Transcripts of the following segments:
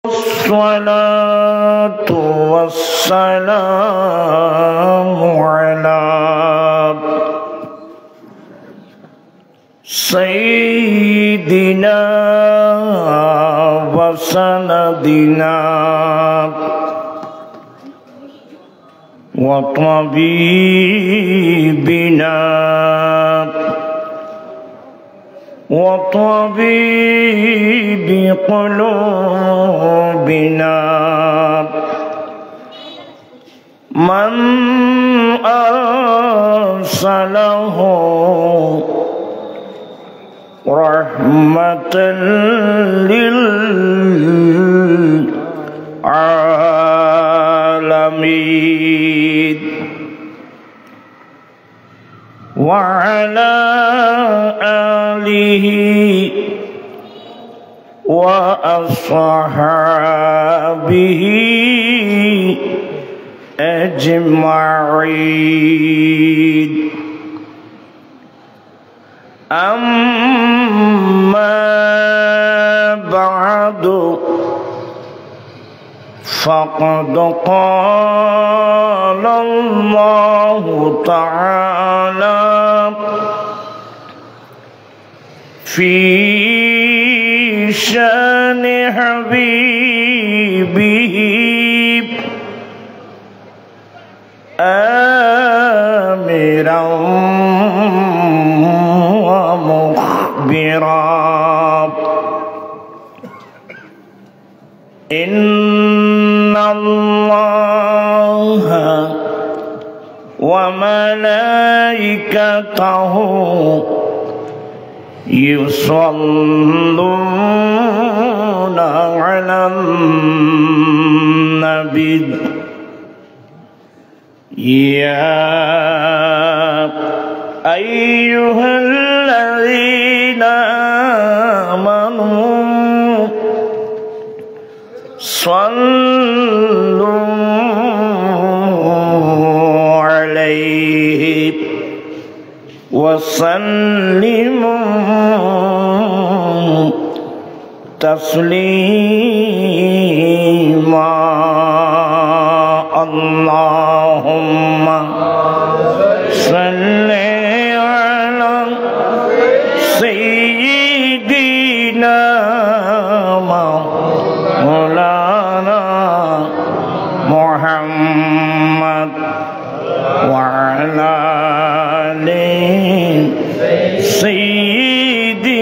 الصلاة والسلام على سيدنا وسندنا وطبيبنا وطبيب قلوبنا من أرسله رحمة للعالمين وعلى آله وأصحابه أجمعين أما بعد فقد قال الله تعالى في شان حبيبه آمرا ومخبرا إن الله وملائكته يصلون على النبي يا أيها الذين آمنوا صلوا عليه وسلموا تسليما اللهم صل على سيدنا مولانا محمد وعلى آل سيدنا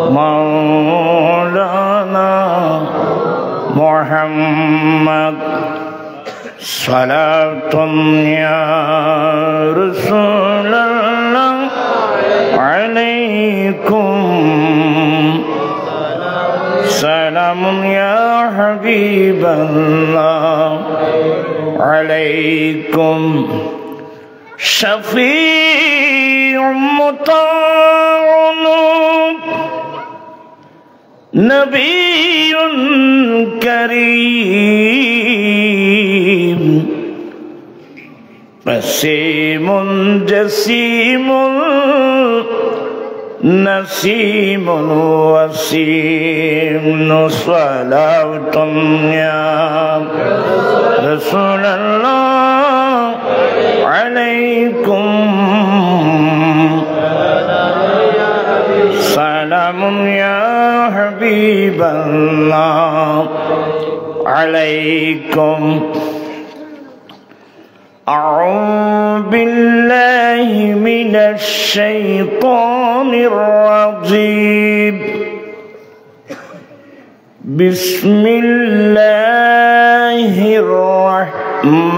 مولانا محمد صلاة يا رسول الله عليكم سلام يا حبيب الله عليكم شفيع مطاع نبي كريم بسيم جسيم نسيم وسيم صلاة يا رسول الله عليكم سلام يا حبيب الله عليكم أعوذ بالله من الشيطان الرجيم بسم الله الرحمن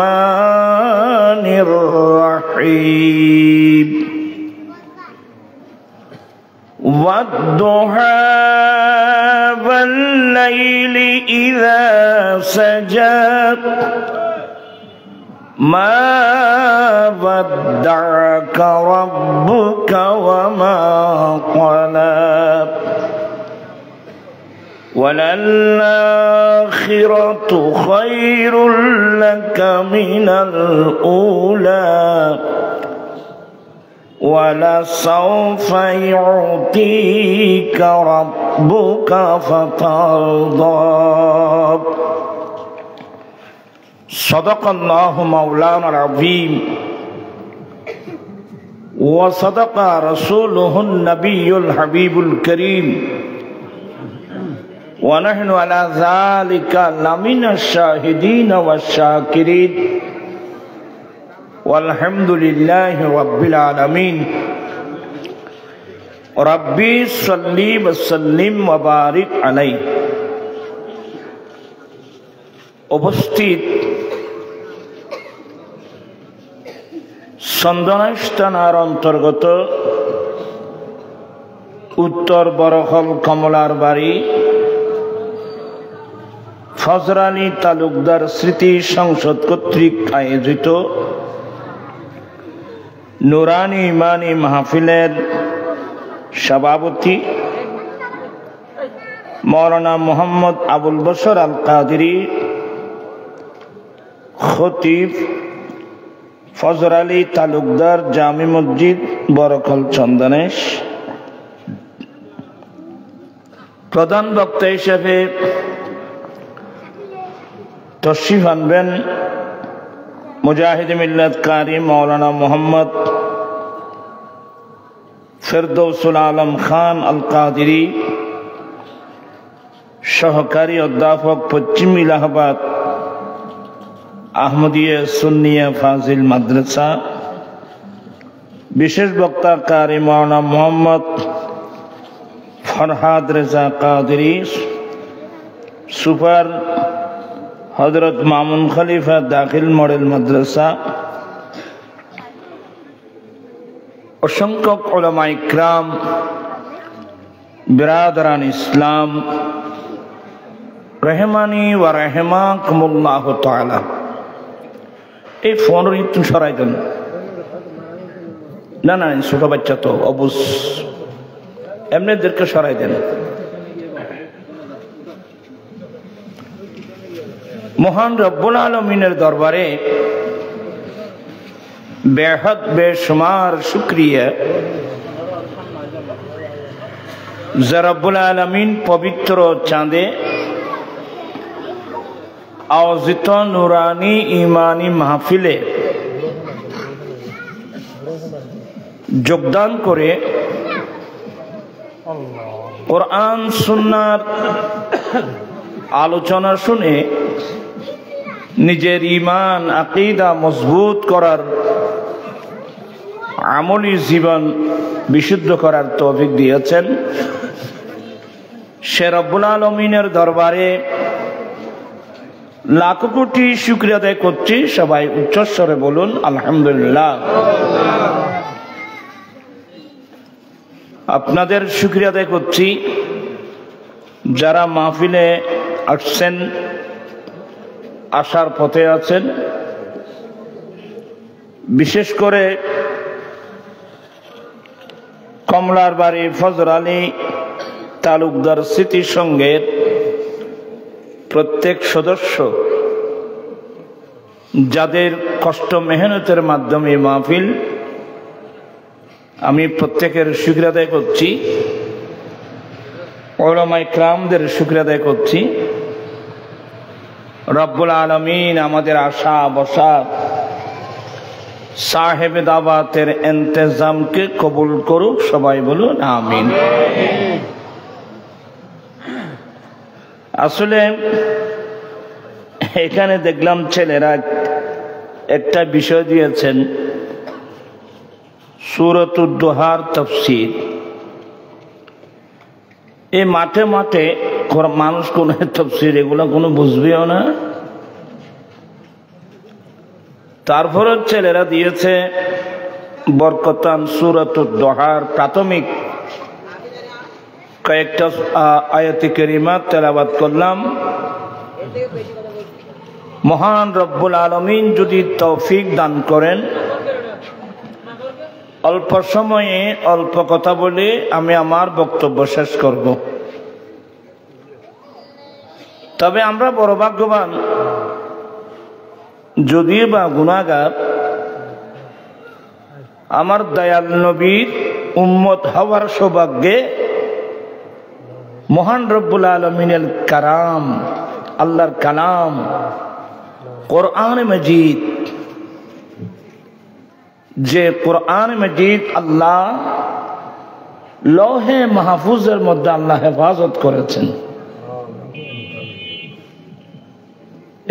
الرحيم والضحى والليل إذا سجى ما ودعك ربك وما قلى وللآخرة خير لك من الأولى ولسوف يعطيك ربك فترضى صدق الله مولانا العظيم وصدق رسوله النبي الحبيب الكريم ونحن على ذلك لمن الشاهدين والشاكرين والحمد لله رب العالمين ربي صل وسلم وبارك عليه উপস্থিত চন্দনাইশ থানার অন্তর্গত উত্তর বরখল কমলার বাড়ি ফজর আলী তালুকদার স্মৃতি সংসদ কর্তৃক আয়োজিত নুরানি ইমানি মাহফিলের সভাপতি মৌলানা মোহাম্মদ আবুল বশর আল কাদেরী, খতিব ফজর আলী তালুকদার জামি মসজিদ বরকল চন্দনেশ, প্রধান বক্তা হিসেবে তশরিফ আনবেন মুজাহিদ মিল্লাত কারি মৌলানা মোহাম্মদ ফেরদৌসুল আলম খান আল কাদেরী, সহকারী অধ্যাপক পশ্চিম ইলাহাবাদ আহমদিয়া সুন্নিয়া ফাজিল মাদ্রাসা, বিশেষ বক্তা কারি মৌলানা মোহাম্মদ ফরহাদ রেজা কাদেরী, সুপার হযরত মামুন খলিফা দাখিল মডেল মাদ্রাসা, অসংখ্য উলামা ইকরাম, বিরাদরান ইসলাম রহমানি ওয়া রাহিমাকুমুল্লাহ তাআলা। এই ফোন একটু সরাই দেন। না না, ছোট বাচ্চা তো অবুজ, এমনিদেরকে সরাই দেন। মহান রব্বুল আলমিনের দরবারে বেহদ বেশুমার শুকরিয়া যে রব্বুল আলমিন পবিত্র চাঁদে আয়োজিত নুরানি ইমানি মাহফিলে যোগদান করে কোরআন সুন্নাহর আলোচনা শুনে নিজের ঈমান আকীদা মজবুত করার, আমলি জীবন বিশুদ্ধ করার তৌফিক দিয়েছেন। সে রব্বুল আলামিনের দরবারে লাখ কোটি শুকরিয়া আদায় করছি। সবাই উচ্চস্বরে বলুন আলহামদুলিল্লাহ। আপনাদের শুকরিয়া আদায় করছি যারা মাহফিলে আসছেন, আসার পথে আছেন। বিশেষ করে কমলার বাড়ি ফজর আলী তালুকদার স্মৃতি সংঘের প্রত্যেক সদস্য, যাদের কষ্ট মেহনতের মাধ্যমে মাহফিল, আমি প্রত্যেকের শুকরিয়া আদায় করছি। উলামা ইকরামদের শুকরিয়া আদায় করছি। রব্বুল আলামিন আমাদের আশা বসা সাহেবে দাওয়াতের ইন্তজামকে কবুল করুক। সবাই বলুন আমিন। আসলে এখানে দেখলাম ছেলেরা একটা বিষয় দিয়েছেন, সূরাতুদ দুহার তাফসীর। এই মাঠে মাঠে মানুষ কোন তাফসীর এগুলো কোনো বুঝবেও না। তারপরে ছেলেরা দিয়েছে বরকতান সূরাতুদ দুহার প্রাথমিক কয়েকটা আয়াতে কারিমা তেলাওয়াত করলাম। মহান রব্বুল আলামিন যদি তৌফিক দান করেন, অল্প সময়ে অল্প কথা বলে আমি আমার বক্তব্য শেষ করব। তবে আমরা বড় ভাগ্যবান, যদিও বা গুনাহগার, আমার দয়াল নবীর উম্মত হওয়ার সৌভাগ্যে মহান রব্বুল আলামিনের কারাম, আল্লাহর কালাম কোরআন মজিদ, যে কোরআন মজিদ আল্লাহ লৌহে মাহফুজের মধ্যে আল্লাহ হেফাজত করেছেন,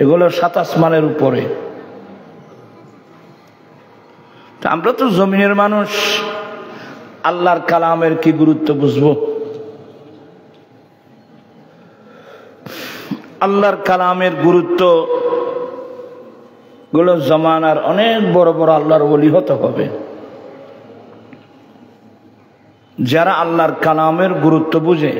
এগুলো 7 আসমানের উপরে। আমরা তো জমিনের মানুষ, আল্লাহর কালামের কি গুরুত্ব বুঝবো? আল্লাহর কালামের গুরুত্ব গুলো জমানার অনেক বড় বড় আল্লাহর ওলি হতে হবে, যারা আল্লাহর কালামের গুরুত্ব বুঝে।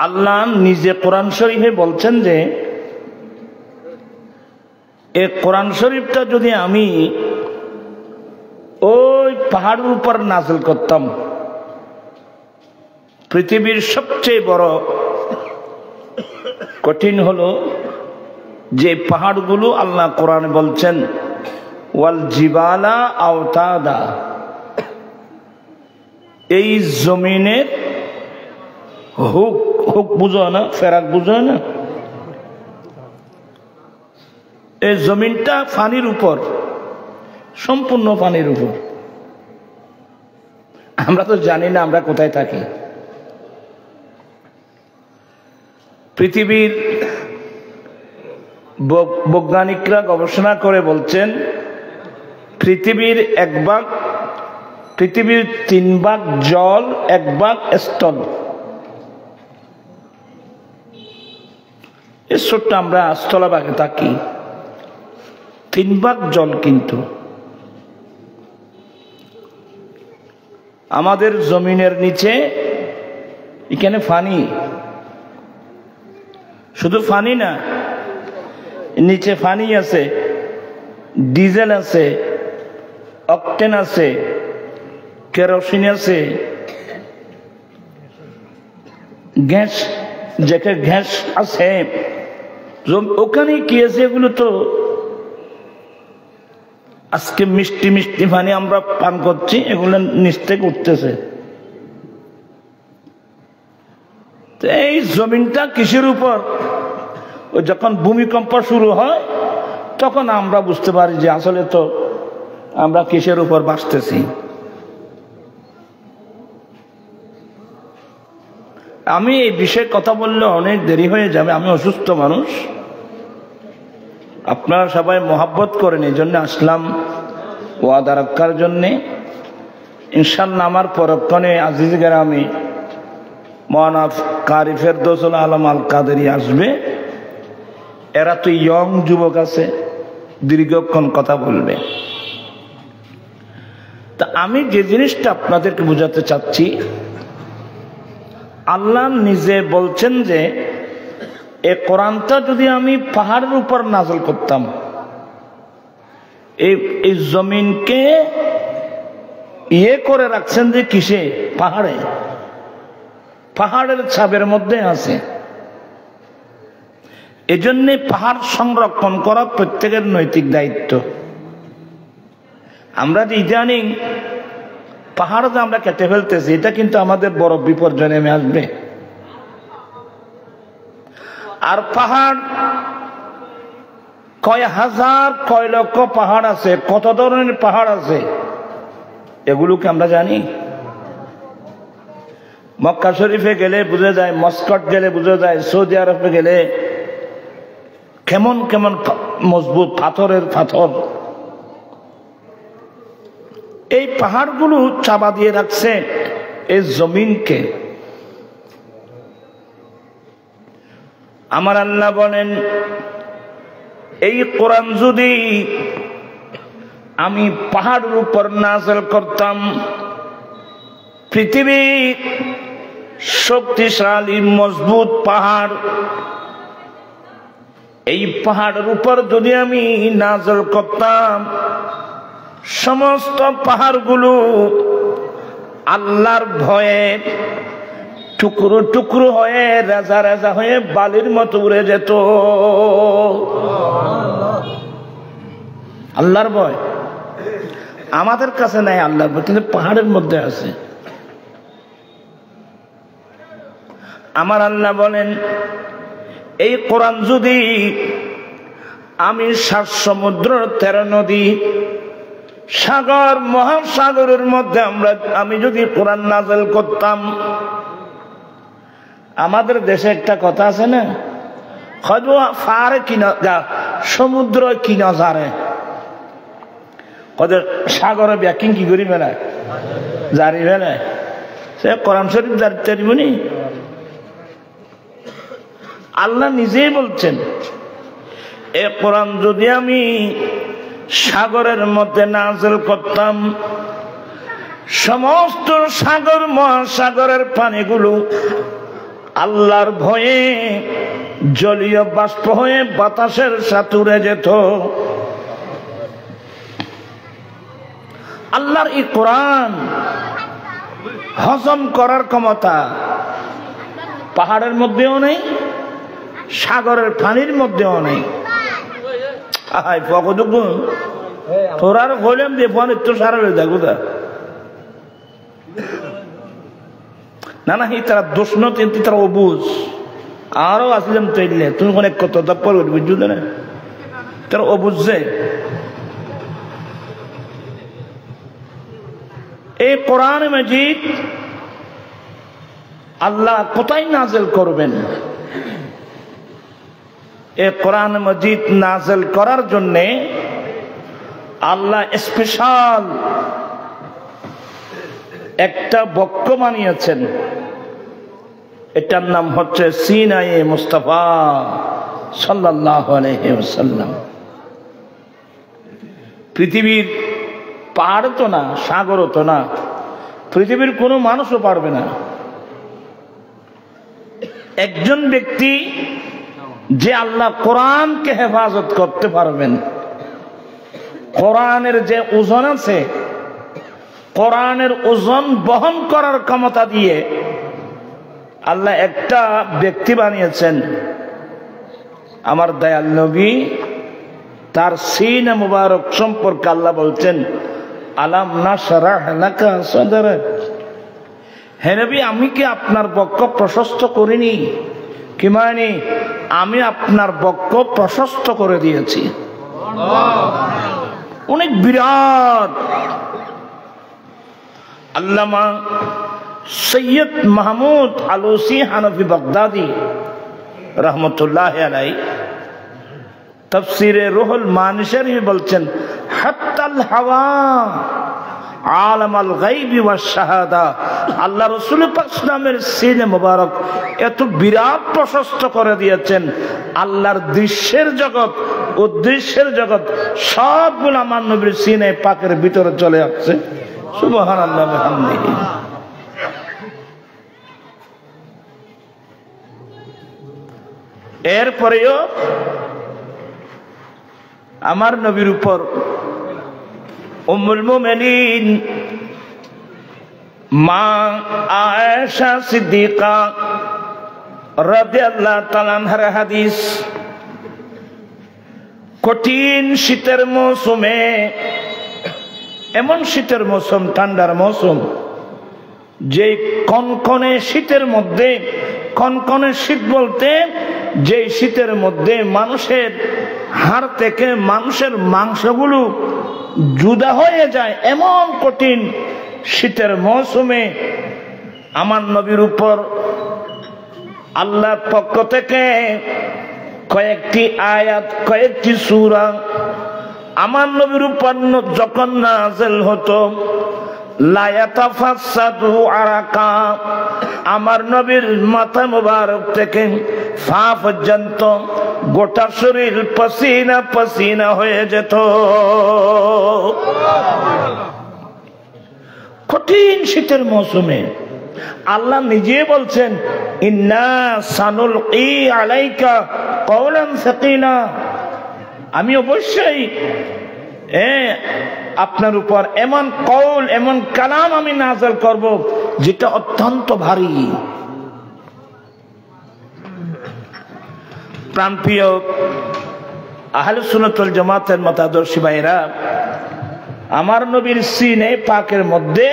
আল্লাহ নিজে কোরআন শরীফে বলছেন যে এই কোরআন শরীফটা যদি আমি ওই পাহাড়ের উপর নাযিল করতাম, পৃথিবীর সবচেয়ে বড় কঠিন হলো যে পাহাড়গুলো আল্লাহ কোরআনে বলছেন ওয়াল জিবালা আওতাদা, এই জমিনের হুক হুক বুঝো না, ফেরাক বুঝো না, এই জমিনটা পানির উপর, সম্পূর্ণ পানির উপর। আমরা তো জানি না আমরা কোথায় থাকি। পৃথিবীর বৈজ্ঞানিকরা গবেষণা করে বলছেন পৃথিবীর 3 ভাগ জল, 1 ভাগ স্থল। এই ছোট্ট আমরা স্থলভাগে থাকি, 3 ভাগ জল। কিন্তু আমাদের জমিনের নিচে এখানে পানি, শুধু পানি না, নিচে পানি আছে, ডিজেল আছে, অকটেন আছে, কেরোসিন আছে, গ্যাস, যেখানে গ্যাস আছে ওখানে কি আছে? এগুলো তো আজকে মিষ্টি মিষ্টি পানি আমরা পান করছি, এগুলো নিচ থেকে উঠতেছে। এই জমিনটা কিসের উপর? যখন ভূমিকম্প শুরু হয় তখন আমরা বুঝতে পারি যে আসলে তো আমরা কিসের উপর বাঁচতেছি। আমি এই বিষয়ে কথা বললে অনেক দেরি হয়ে যাবে, আমি অসুস্থ মানুষ, আপনারা সবাই মোহাব্বত করেন, এই জন্য আসলাম ওয়াদা রক্ষার জন্যে। ইনশাল্লাহ আমার পরক্ষণে আজিজ গ্রামে মৌলানা কারি ফেরদৌসুল আলম আল কাদেরী আসবে। এরা তো ইয়ং যুবক আছে, দীর্ঘক্ষণ কথা বলবে। তা আমি যে জিনিসটা আপনাদেরকে বোঝাতে চাচ্ছি, আল্লাহ নিজে বলছেন যে এই কোরআনটা যদি আমি পাহাড়ের উপর নাযিল করতাম, এই জমিনকে করে রাখছেন যে কিসে? পাহাড়ে, পাহাড়ের ছাপের মধ্যে আছে। এজন্য পাহাড় সংরক্ষণ করা প্রত্যেকের নৈতিক দায়িত্ব। আমরা যে ইদানিং পাহাড় যে আমরা কেটে ফেলতেছি, এটা কিন্তু আমাদের বড় বিপর্যয় নেমে আসবে। আর পাহাড় কয় হাজার কয় লক্ষ পাহাড় আছে, কত ধরনের পাহাড় আছে এগুলোকে আমরা জানি? মক্কা শরীফে গেলে বুঝা যায়, মস্কট গেলে বুঝা যায়, সৌদি আরবে গেলে কেমন কেমন মজবুত পাথরের পাথর। এই পাহাড়গুলো চাপা দিয়ে রাখছে এই জমিনকে। আমার আল্লাহ বলেন, এই কোরআন যদি আমি পাহাড়ের উপর নাযিল করতাম, পৃথিবীর শক্তিশালী মজবুত পাহাড়, এই পাহাড়ের উপর যদি আমি নাযিল করতাম, সমস্ত পাহাড়গুলো আল্লাহর ভয়ে টুকরো টুকরো হয়ে রেজা রেজা হয়ে বালির মতো উড়ে যেত। আল্লাহর ভয় আমাদের কাছে নাই, আল্লাহর ভয় কিন্তু পাহাড়ের মধ্যে আছে। আমার আল্লাহ বলেন, এই কোরআন যদি আমি 7 সমুদ্র 13 নদী সাগর মহাসাগরের মধ্যে আমি যদি কোরআন নাযিল করতাম, আমাদের দেশে একটা কথা আছে না, ফারে কিনা সমুদ্র কিনা যারে কদের সাগরে ব্যাকিং কি করি বেড়ায় জারি বেড়ায়, সে কোরআন শরীফ জারিবনি। আল্লাহ নিজেই বলছেন, এ কোরআন যদি আমি সাগরের মধ্যে নাযিল করতাম, সমস্ত সাগর মহাসাগরের পানিগুলো আল্লাহর ভয়ে জলীয় বাষ্প হয়ে বাতাসের সাথে উড়ে যেত। আল্লাহর এই কোরআন হজম করার ক্ষমতা পাহাড়ের মধ্যেও নেই, সাগরের পানির মধ্যেও নেই। তোরার বললাম যে পানির তো সারা দেখো না না, তারা দোষ নয়, তারা অবুঝ। আরো আসলাম তৈলে তুমি অনেক কত দপ্পর বুঝছো না, তারা অবুঝছে। এই কোরআন মাজিদ আল্লাহ কোথায় নাযিল করবেন? এই কোরআন মাজিদ নাযিল করার জন্য আল্লাহ স্পেশাল একটা বক্ষ বানিয়েছেন, এটার নাম হচ্ছে সিনায়ে মুস্তাফা সাল্লাল্লাহু আলাইহি ওয়াসাল্লাম। পৃথিবীর পাহাড় তো না, সাগরও তো না, পৃথিবীর কোনো মানুষও পারবে না। একজন ব্যক্তি যে আল্লাহ কোরআনকে হেফাজত করতে পারবেন, কোরআনের যে ওজন আছে, কোরআনের ওজন বহন করার ক্ষমতা দিয়ে আল্লাহ একটা ব্যক্তি বানিয়েছেন। আমার দয়াল নবী তার সিনা মুবারক সম্পর্কে আল্লাহ বলছেন, আলাম নাশরাহ লাকা সাদরাক, হে নবী আমি কি আপনার বক্ষ প্রশস্ত করিনি? কি মানে আমি আপনার বক্ষ প্রশস্ত করে দিয়েছি। অনেক বিরাট। আল্লামা সৈয়দ মাহমুদ আলুসি হানফি বাগদাদি রহমতুল্লাহ আলাইহি তাফসীরে রুহুল মানী শরীফে বলছেন, হাত্তাল হাওয়া আলামাল গায়বি ওয়াশ শাহাদা, আল্লাহ রাসূল পাক সাল্লামের সিনে মোবারক এত বিরাট প্রশস্ত করে দিয়েছেন, আল্লাহর দৃশ্যের জগৎ অদৃশ্যের জগৎ সবগুলো আমার নবীর সিনে পাকের ভিতরে চলে আসছে। সুবহানাল্লাহ ওয়া বিহামদিহি। এরপরেও আমার নবীর উপর উম্মুল মুমিনিন মা আয়েশা সিদ্দিকা রাদিয়াল্লাহু তাআলা আনহার হাদিস, কঠিন শীতের মৌসুমে, এমন শীতের মৌসুম, ঠান্ডার মৌসুম, যে কনকনে শীতের মধ্যে, কনকনে শীত বলতে যে শীতের মধ্যে মানুষের হাড় থেকে মানুষের মাংসগুলো জুদা হয়ে যায়, এমন কঠিন শীতের মৌসুমে আমার নবীর উপর আল্লাহর পক্ষ থেকে কয়েকটি আয়াত, কয়েকটি সূরা আমার নবীর উপর যখন নাযিল হতো, লা ইয়াতাফাসসাদু আরাকা, আমার নবীর মাথা মুবারক থেকে পা পর্যন্ত গোটা শরীর পসিনা পসিনা হয়ে যেত। কঠিন শীতের মৌসুমে আল্লাহ নিজে বলছেন, ইন্না সানুলকি আলাইকা কওলান সাকিলা, আমি অবশ্যই আপনার উপর এমন কওল, এমন কালাম আমি নাযিল করব যেটা অত্যন্ত ভারী। প্রাণপ্রিয় আহলে সুন্নাত ওয়াল জামাতের মতাদর্শী ভাইরা, আমার নবীর সিনে পাকের মধ্যে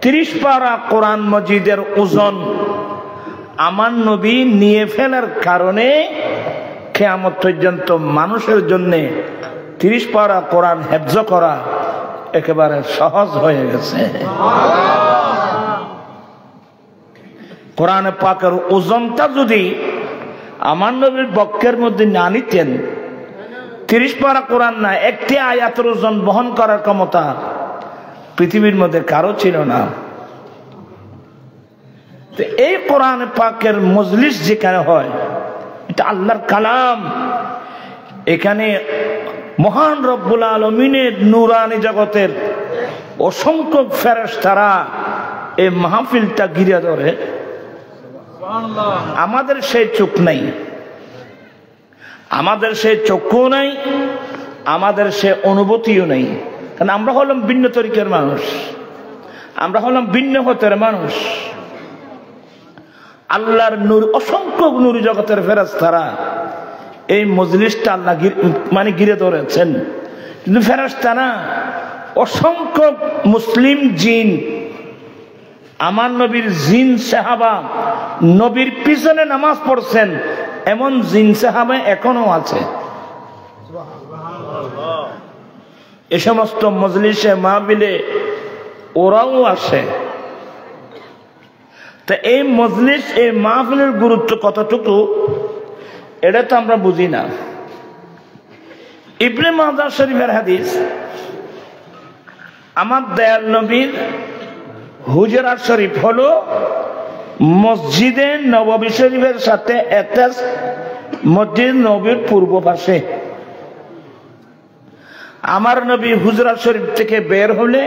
30 পারা কোরআন মজিদের ওজন আমার নবী নিয়ে ফেলার কারণে কিয়ামত পর্যন্ত মানুষের জন্য 30 পারা কোরআন হেফজ করা একেবারে সহজ হয়ে গেছে। কোরআন পাকের ওজনটা যদি আমার নবীর বক্ষের মধ্যে না নিতেন, 30 পারা কোরআন না, একটি আয়াতের ওজন বহন করার ক্ষমতা পৃথিবীর মধ্যে কারো ছিল না। তো এই কোরআন পাকের মজলিস যেখানে হয়, এটা আল্লাহর কালাম। এখানে মহান রব্বুল আলামিনের নূরানি জগতের অসংখ্য ফেরেশতারা এই মাহফিলটা ঘিরে ধরে। আমাদের সেই চোখ নাই, আমাদের সেই চক্ষু নাই, আমাদের সে অনুভূতিও নেই, কারণ আমরা হলাম ভিন্ন তরিকার মানুষ, আমরা হলাম ভিন্ন হতের মানুষ। আল্লাহর নূর, অসংখ্য নূর জগতের ফেরেশতারা এই মজলিসটা আল্লাহ ঘিরে ধরেছেন। কিন্তু ফেরেশতা না, অসংখ্য মুসলিম জিন, আমার নবীর জিন সাহাবা নবীর পিছনে নামাজ পড়ছেন, এমন জিন সাহাবা এখনো আছে। এ সমস্ত মজলিসে মাহফিলে ওরাও আসে। তা এই মজলিস, এই মাহফিলের গুরুত্ব কতটুকু এটা তো আমরা বুঝি না। ইবনে মাজাহ শরীফের হাদিস, আমার দয়াল নবীর হুজরাত শরীফ হলো মসজিদে নববী শরীফের সাথে অ্যাটাচ, মসজিদ নবীর পূর্ব পাশে। আমার নবী হুজরাত শরীফ থেকে বের হলে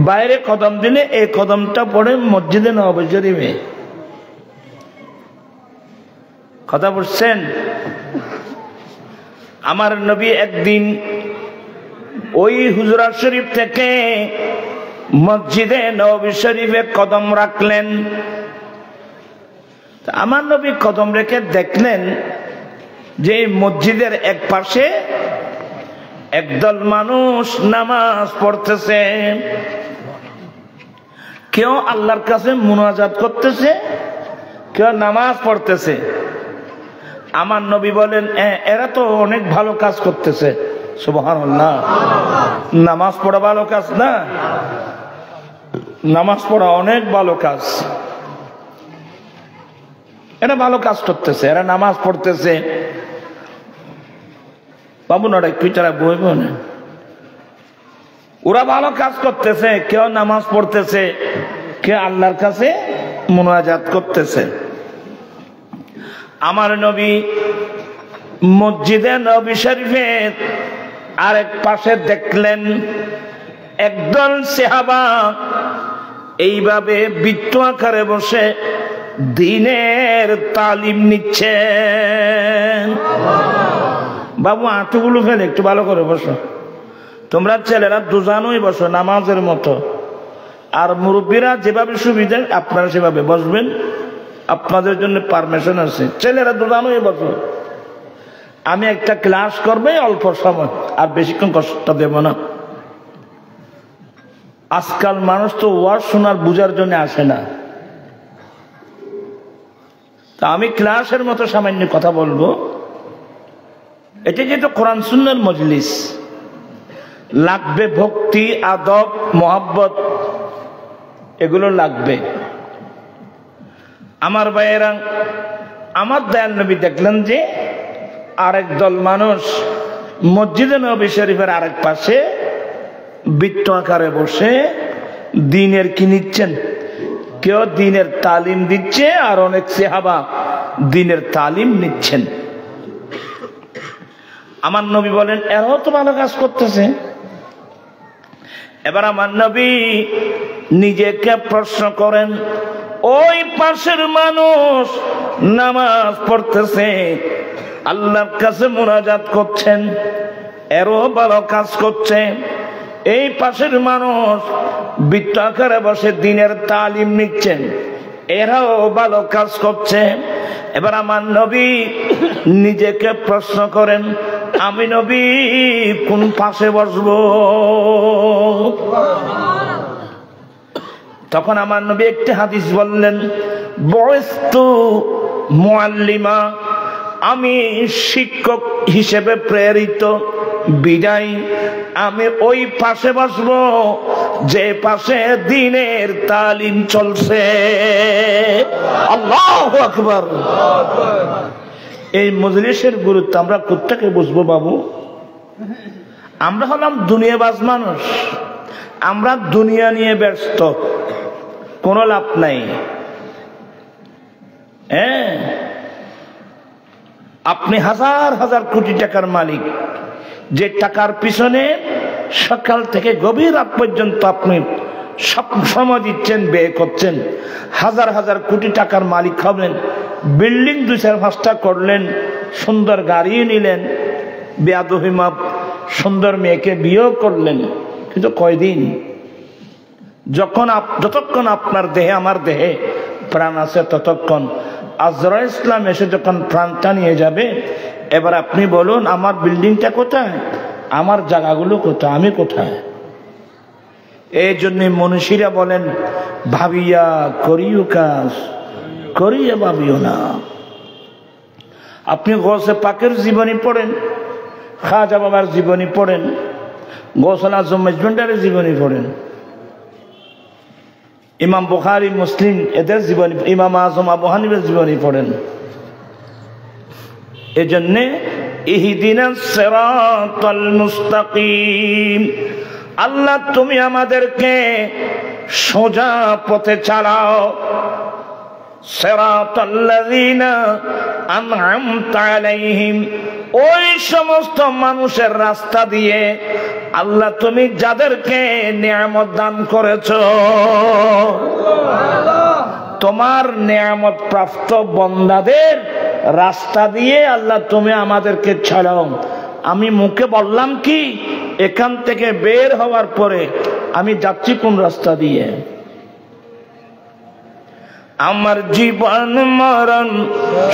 বাইরে কদম দিলে এই কদমটা পড়ে মসজিদে নববী শরীফে। কথা বলছেন? আমার নবী একদিন ওই হুজরাত শরীফ থেকে মসজিদে নববী শরীফে কদম রাখলেন। আমার নবী কদম রেখে দেখলেন যে মসজিদের এক পাশে একদল মানুষ নামাজ পড়তেছে, কেউ আল্লাহর কাছে মুনাজাত করতেছে, কেউ নামাজ পড়তেছে। আমার নবী বলেন, এরা তো অনেক ভালো কাজ করতেছে। সুবহানাল্লাহ। নামাজ পড়া ভালো কাজ না? নামাজ পড়া অনেক ভালো কাজ। এরা ভালো কাজ করতেছে, এরা নামাজ পড়তেছে। বাবু নড়া পিছারা বইব না, ওরা ভালো কাজ করতেছে, কেউ নামাজ পড়তেছে, কেউ আল্লাহর কাছে মুনাজাত করতেছে। আমার নবী মসজিদে নবী শরীফের আরেক পাশে দেখলেন একদল সাহাবা এইভাবে বৃত্ত আকারে বসে দ্বীনের তালিম নিচ্ছেন। বাবু আঁটুগুলো ফেলে একটু ভালো করে বসো। তোমরা ছেলেরা দুজানোই বসো নামাজের মতো, আর মুরব্বীরা যেভাবে সুবিধা আপনারা সেভাবে বসবেন, আপনাদের জন্য পারমিশন আছে। ছেলেরা দুজানোই বসো। আমি একটা ক্লাস করবে অল্প সময়, আর বেশিক্ষণ কষ্ট দেব না। আজকাল মানুষ তো ওয়াজ শোনার বুঝার জন্য আসে না। তা আমি ক্লাসের মতো সামান্য কথা বলবো। এটা যেহেতু কোরআন সুন্নাহর মজলিস, লাগবে ভক্তি, আদব, মোহাব্বত, এগুলো লাগবে। আমার ভাইয়েরা, আমার দয়াল নবী দেখলেন যে আরেক দল মানুষ মসজিদে নবী শরীফের আরেক পাশে বৃত্ত আকারে বসে দ্বীনের কি নিচ্ছেন। কেউ দ্বীনের তালিম দিচ্ছে, আর অনেক সাহাবা দ্বীনের তালিম নিচ্ছেন। আমার নবী বলেন, এরাও তো ভালো কাজ করতেছে। এবার আমার নবী নিজেকে প্রশ্ন করেন, ওই পাশের মানুষ নামাজ পড়তেছে, আল্লাহর কাছে মুনাজাত করছেন, এরও ভালো কাজ করছে। এই পাশের মানুষ বৃত্ত আকারে বসে দ্বীনের তালিম নিচ্ছেন, এরাও ভালো কাজ করছে। এবার আমার নবী নিজেকে প্রশ্ন করেন, আমি নবী কোন পাশে বসবো? তখন আমার নবী একটি হাদিস বললেন, বয়স্তু মুআল্লিমা, আমি শিক্ষক হিসেবে প্রেরিত, বিদায় আমি ওই পাশে বসবো যে পাশে দ্বীনের তালিম চলছে। আল্লাহু আকবার। এই মজলিসের গুরুত্ব আমরা কোত্থেকে বুঝবো বাবু? আমরা হলাম দুনিয়াবাজ মানুষ, আমরা দুনিয়া নিয়ে ব্যস্ত, কোনো লাভ নাই। হ্যাঁ, আপনি হাজার হাজার কোটি টাকার মালিক, যে টাকার পিছনে সকাল থেকে গভীর রাত পর্যন্ত আপনি সব সময় দিচ্ছেন, ব্যয় করছেন, হাজার হাজার কোটি টাকার মালিক হবেন, বিল্ডিং 2-4-5টা করলেন, সুন্দর গাড়ি নিলেন, বেয়াদবি মাপ সুন্দর মেয়েকে বিয়েও করলেন, কিন্তু কয়দিন? যতক্ষণ আপনার দেহে আমার দেহে প্রাণ আছে ততক্ষণ। আজরাইল ইসলাম এসে যখন প্রাণটা নিয়ে যাবে, এবার আপনি বলুন আমার বিল্ডিংটা কোথায়, আমার জায়গাগুলো কোথায়, আমি কোথায়? এই জন্য মনীষীরা বলেন, ভাবিয়া করিও কাজ, করিয়া ভাবিও না। আপনি গৌসে পাকের জীবনী পড়েন, খাজা বাবার জীবনী পড়েন, গৌসুল আজম মেজবান্ডারের জীবনী পড়েন, ইমাম বুখারী মুসলিম এদের জীবনী, ইমাম আজম আবু হানিফার জীবনী পড়েন। এজন্য ইহদিনাস সিরাতাল মুস্তাকিম, আল্লাহ তুমি আমাদেরকে সোজা পথে চালাও। সিরাতাল্লাযীনা আন'আমতা আলাইহিম, ওই সমস্ত মানুষের রাস্তা দিয়ে আল্লাহ তুমি যাদেরকে নিয়ামত দান করেছো, তোমার নিয়ামত প্রাপ্ত বান্দাদের রাস্তা দিয়ে আল্লাহ তুমি আমাদেরকে ছাড়াও। আমি মুখে বললাম কি, এখান থেকে বের হওয়ার পরে আমি যাচ্ছি কোন রাস্তা দিয়ে? আমার জীবন মরণ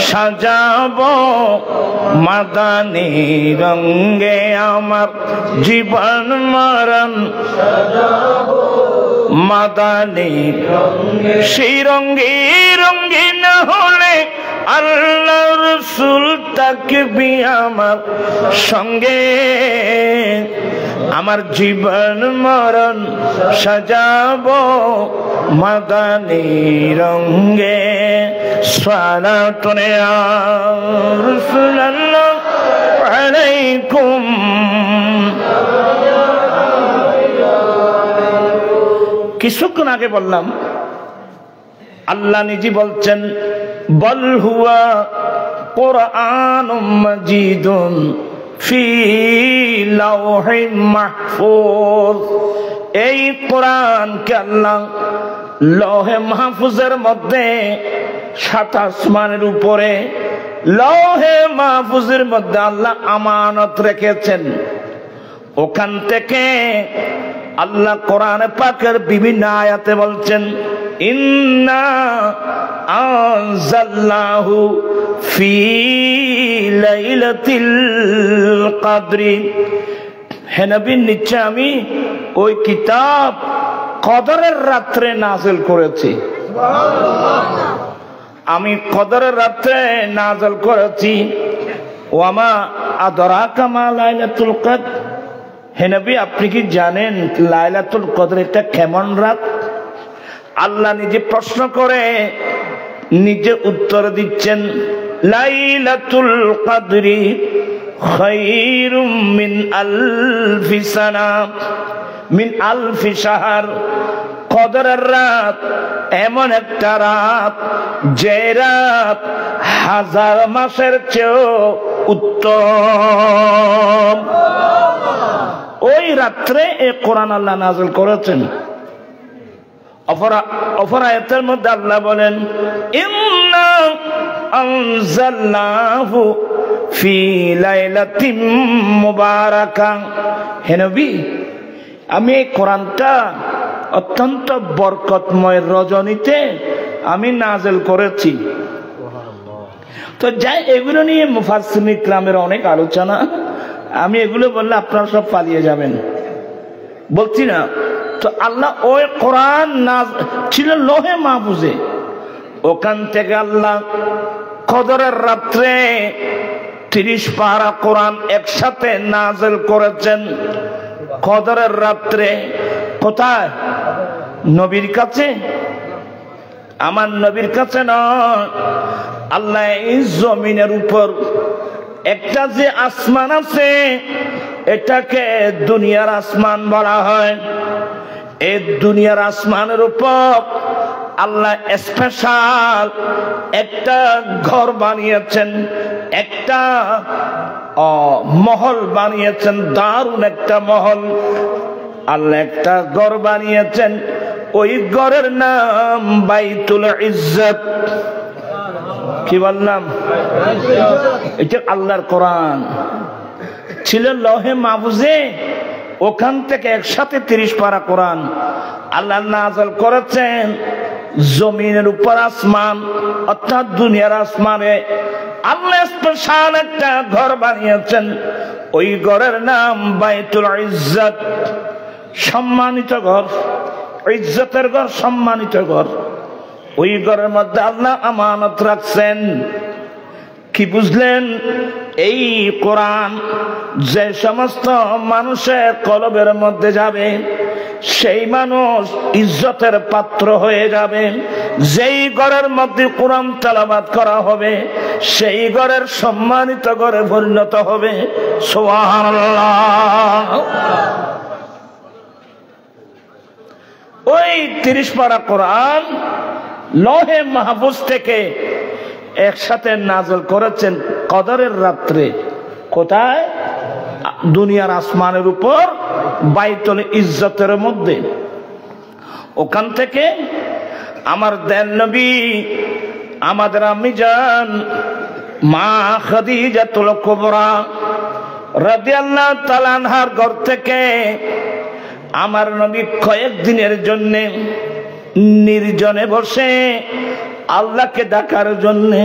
সাজাবো মাদানী রঙে, আমার জীবন মরণ সাজাবো মাদানী রঙে, সেই রঙে রঙিন হলে আল্লাহ রাসূল থাকবি আমার সঙ্গে। আমার জীবন মরণ সাজাবো মাদানী রঙে, সালাতুন ইয়া রাসূলুল্লাহ আলাইকুম। কিছুক্ষণ আগে বললাম, আল্লাহ নিজে বলছেন, বল হুয়া কুরআনুম মাজিদুন ফি লাওহিম মাহফুজ, এই কোরআনকে আল্লাহ লৌহে মাহফুজের মধ্যে 7 আসমানের উপরে লৌহে মাহফুজের মধ্যে আল্লাহ আমানত রেখেছেন। ওখান থেকে আল্লাহ কোরআনে পাকের বিভিন্ন আয়াতে বলছেন, ইন্না আনজালনাহু ফি লাইলাতিল কদরি, হে নবী নিশ্চয় আমি ওই কিতাব কদরের রাত্রে নাযিল করেছি। আমি কদরের রাত্রে নাযিল করেছি। ওয়ামা আদরাকা মা লাইলাতুল কদর, হে নবী আপনি কি জানেন লাইলাতুল কদর একটা কেমন রাত? আল্লাহ নিজে প্রশ্ন করে নিজে উত্তর দিচ্ছেন, লাইলাতুল কদরি খায়রুম মিন আলফি সানা মিন আলফি শাহর, কদরের রাত এমন একটা রাত যে রাত 1000 মাসের চেয়েও উত্তম। ওই রাত্রে এই কোরআন আল্লাহ নাযিল করেছেন। অপর আয়াতের মধ্যে আল্লাহ বলেন, ইন্না আনজালনাহু ফি লাইলাতিম মুবারাকা, হে নবী আমি এই কোরআনটা অত্যন্ত বরকতময় রজনীতে আমি নাযিল করেছি। তো যাই, এগুলো নিয়ে মুফাসসিরিন ইকরামের অনেক আলোচনা। আমি এগুলো বললে আপনারা সব পালিয়ে যাবেন, বলছি না। তো আল্লাহ ওই কোরআন ছিল লোহে মাহফুজে, ওখান থেকে আল্লাহ কদরের রাত্রে 30 পারা কোরআন একসাথে নাযিল করেছেন। কদরের রাত্রে কোথায়? নবীর কাছে, আমার নবীর কাছে নয়। আল্লাহ এই জমিনের উপর একটা যে আসমান আছে, এটাকে দুনিয়ার আসমান বলা হয়। এই দুনিয়ার আসমানের উপর আল্লাহ স্পেশাল একটা ঘর বানিয়েছেন, একটা মহল বানিয়েছেন, দারুণ একটা মহল। আল্লাহ একটা ঘর বানিয়েছেন, ওই ঘরের নাম বাইতুল ইজ্জত। কি বললাম? এটা আল্লাহর কোরআন ছিল লৌহে মাহফুজে, ওখান থেকে একসাথে 30 পারা কোরআন আল্লাহ নাযিল করেছেন জমিনের উপর আসমান, অর্থাৎ দুনিয়ার আসমানে আল্লাহ স্পেশাল একটা ঘর বানিয়েছেন। ওই ঘরের নাম বাইতুল ইজ্জত, সম্মানিত ঘর, ইজ্জতের ঘর, সম্মানিত ঘর। ওই ঘরের মধ্যে আল্লাহ আমানত রাখছেন। কি বুঝলেন? এই কোরআন যে সমস্ত মানুষের কলবের মধ্যে যাবে, সেই মানুষ ইজ্জতের পাত্র হয়ে যাবে। যেই ঘরের মধ্যে কোরআন তেলাওয়াত করা হবে, সেই ঘরের সম্মানিত ঘরে পরিণত হবে। সুবহানাল্লাহ। ওই 30 পারা কোরআন লৌহে মাহফুজ থেকে একসাথে নাযিল করেছেন কদরের রাত্রে। কোথায়? দুনিয়ার আসমানের উপর বাইতুল ইজ্জতের মধ্যে। ওখান থেকে আমার দেন নবী, আমাদের আম্মি জান মা খাদিজাতুল কুবরা রাদিয়াল্লাহু তাআলা আনহার ঘর থেকে আমার নবী কয়েকদিনের জন্য নির্জনে বসে আল্লাহকে ডাকার জন্যে,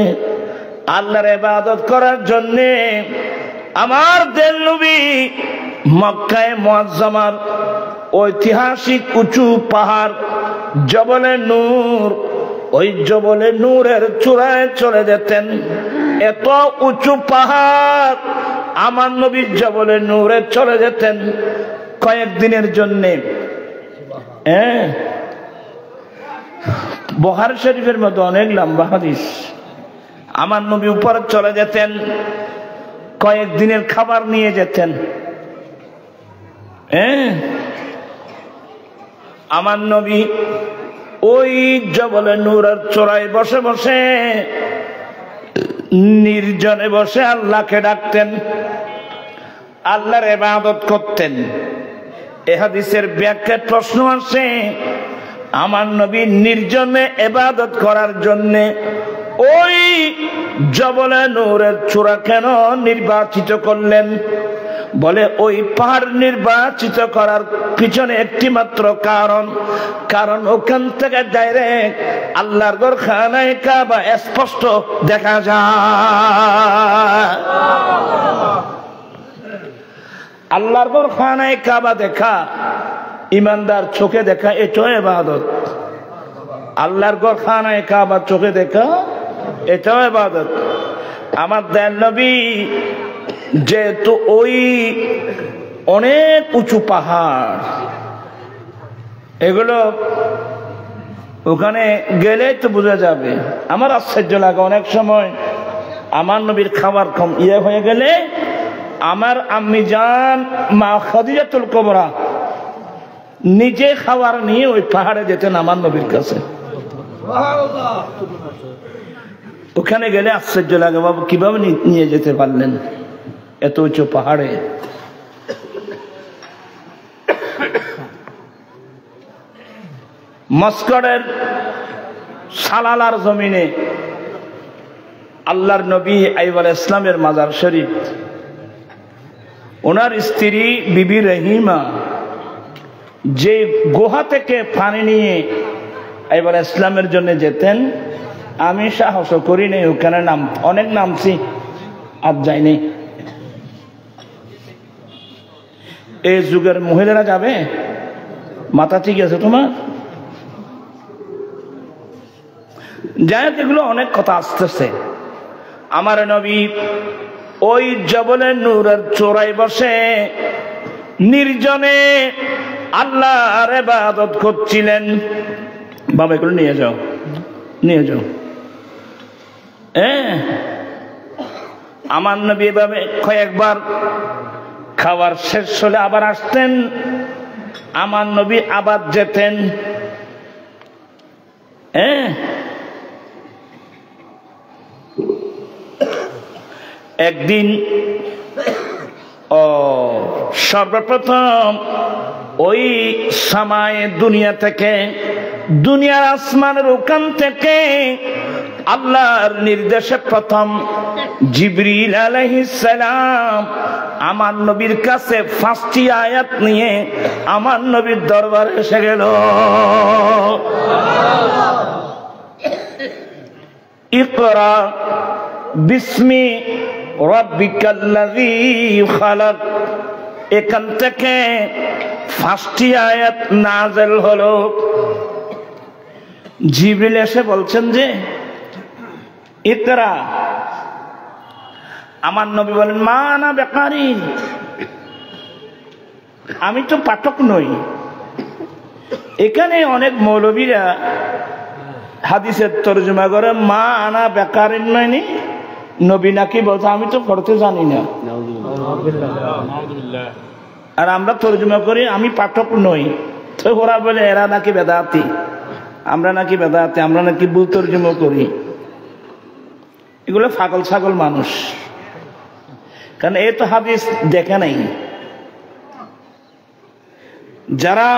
আল্লাহর ইবাদত করার জন্যে আমার দেন নবী মক্কায়ে মুআজ্জামার ঐতিহাসিক উঁচু পাহাড় জবলে নূর, ওই জবলে নূরের চূড়ায় চলে যেতেন। এত উঁচু পাহাড় আমার নবী জবলে নূরে চলে যেতেন কয়েকদিনের জন্যে। বুখারী শরীফের মধ্যে অনেক লম্বা হাদিস। আমার নবী উপরে চলে যেতেন, কয়েকদিনের খাবার নিয়ে যেতেন। আমার নবী ওই জবলে নূরের চূড়ায় বসে বসে নির্জনে বসে আল্লাহকে ডাকতেন, আল্লাহর ইবাদত করতেন। এ হাদিসের ব্যাখ্যায় প্রশ্ন আসে, আমার নবী নির্জনে ইবাদত করার জন্য ওই জবলে নূরের চূড়া কেন নির্বাচিত করলেন? বলে ওই পাহাড় নির্বাচিত করার পিছনে একটি মাত্র কারণ ওখান থেকে ডাইরেক্ট আল্লাহর ঘর খানায়ে কাবা স্পষ্ট দেখা যায়। আল্লাহর ঘর খানায়ে কাবা দেখা, ইমানদার চোখে দেখা, এটাও ইবাদত। আল্লাহর ঘর খানায়ে কাবা চোখে দেখা, এটাও ইবাদত। আমার দয়াল নবী যেহেতু ওই অনেক উঁচু পাহাড়, এগুলো ওখানে গেলেই তো বোঝা যাবে। আমার আশ্চর্য লাগে অনেক সময়, আমার নবীর খাবার কম হয়ে গেলে আমার আম্মি জান মা খাদিজাতুল কুবরা নিজে খাবার নিয়ে ওই পাহাড়ে যেতেন আমার নবীর কাছে। ওখানে গেলে আশ্চর্য লাগে, বাবু কিভাবে নিয়ে যেতে পারলেন এত উঁচু পাহাড়ে? মস্কটের সালালার জমিনে আল্লাহর নবী আইয়ুব আলাইহিস সালামের মাজার শরীফ, ওনার স্ত্রী বিবি রহিমা যে গুহা থেকে পানি নিয়ে আইয়ুব আলাইহিস সালামের জন্য যেতেন, আমি সাহস করি নাই, ওখানে অনেক নামছি, আর যাইনি। এই যুগের মহিলারা যাবে? মাথা ঠিক আছে তোমার? যাই হোক, এগুলো অনেক কথা আসতেছে। আমার নবী ওই জবলের নূরের চূড়ায় বসে নির্জনে আল্লাহর ইবাদত করছিলেন। বাবা এগুলো নিয়ে যাও, নিয়ে যাও। আমার নবী এভাবে কয়েকবার খাবার শেষ হলে আবার আসতেন, আমার নবী আবার যেতেন। একদিন সর্বপ্রথম ওই সামায় দুনিয়া থেকে, দুনিয়ার আসমানের ওখান থেকে আল্লাহর নির্দেশে প্রথম জিবরিল আলাইহিস সালাম আমার নবীর কাছে 5টি আয়াত নিয়ে আমার নবীর দরবারে এসে গেল। ইকরা বিসমি রাব্বিকাল্লাযী খালাক, এখান থেকে 5টি আয়াত নাযিল হলো। জিবরিল এসে বলছেন যে ইকরা। আমার নবী বলেন মা আনা বেকারি, আমি তো পাঠক নই। এখানে অনেক মৌলবীরা হাদিসের তরজমা করে মা আনা বেকারিন, মানে নবী নাকি বলছে আমি তো পড়তে জানি না, আর আমরা তরজমা করি আমি পাঠক নই। তো ওরা বলে এরা নাকি বেদাতি, আমরা নাকি বেদাতি, আমরা নাকি ভুল তরজমা করি। এগুলো পাগল ছাগল মানুষ, কারণ এই তো হাদিস দেখে নাই। যারা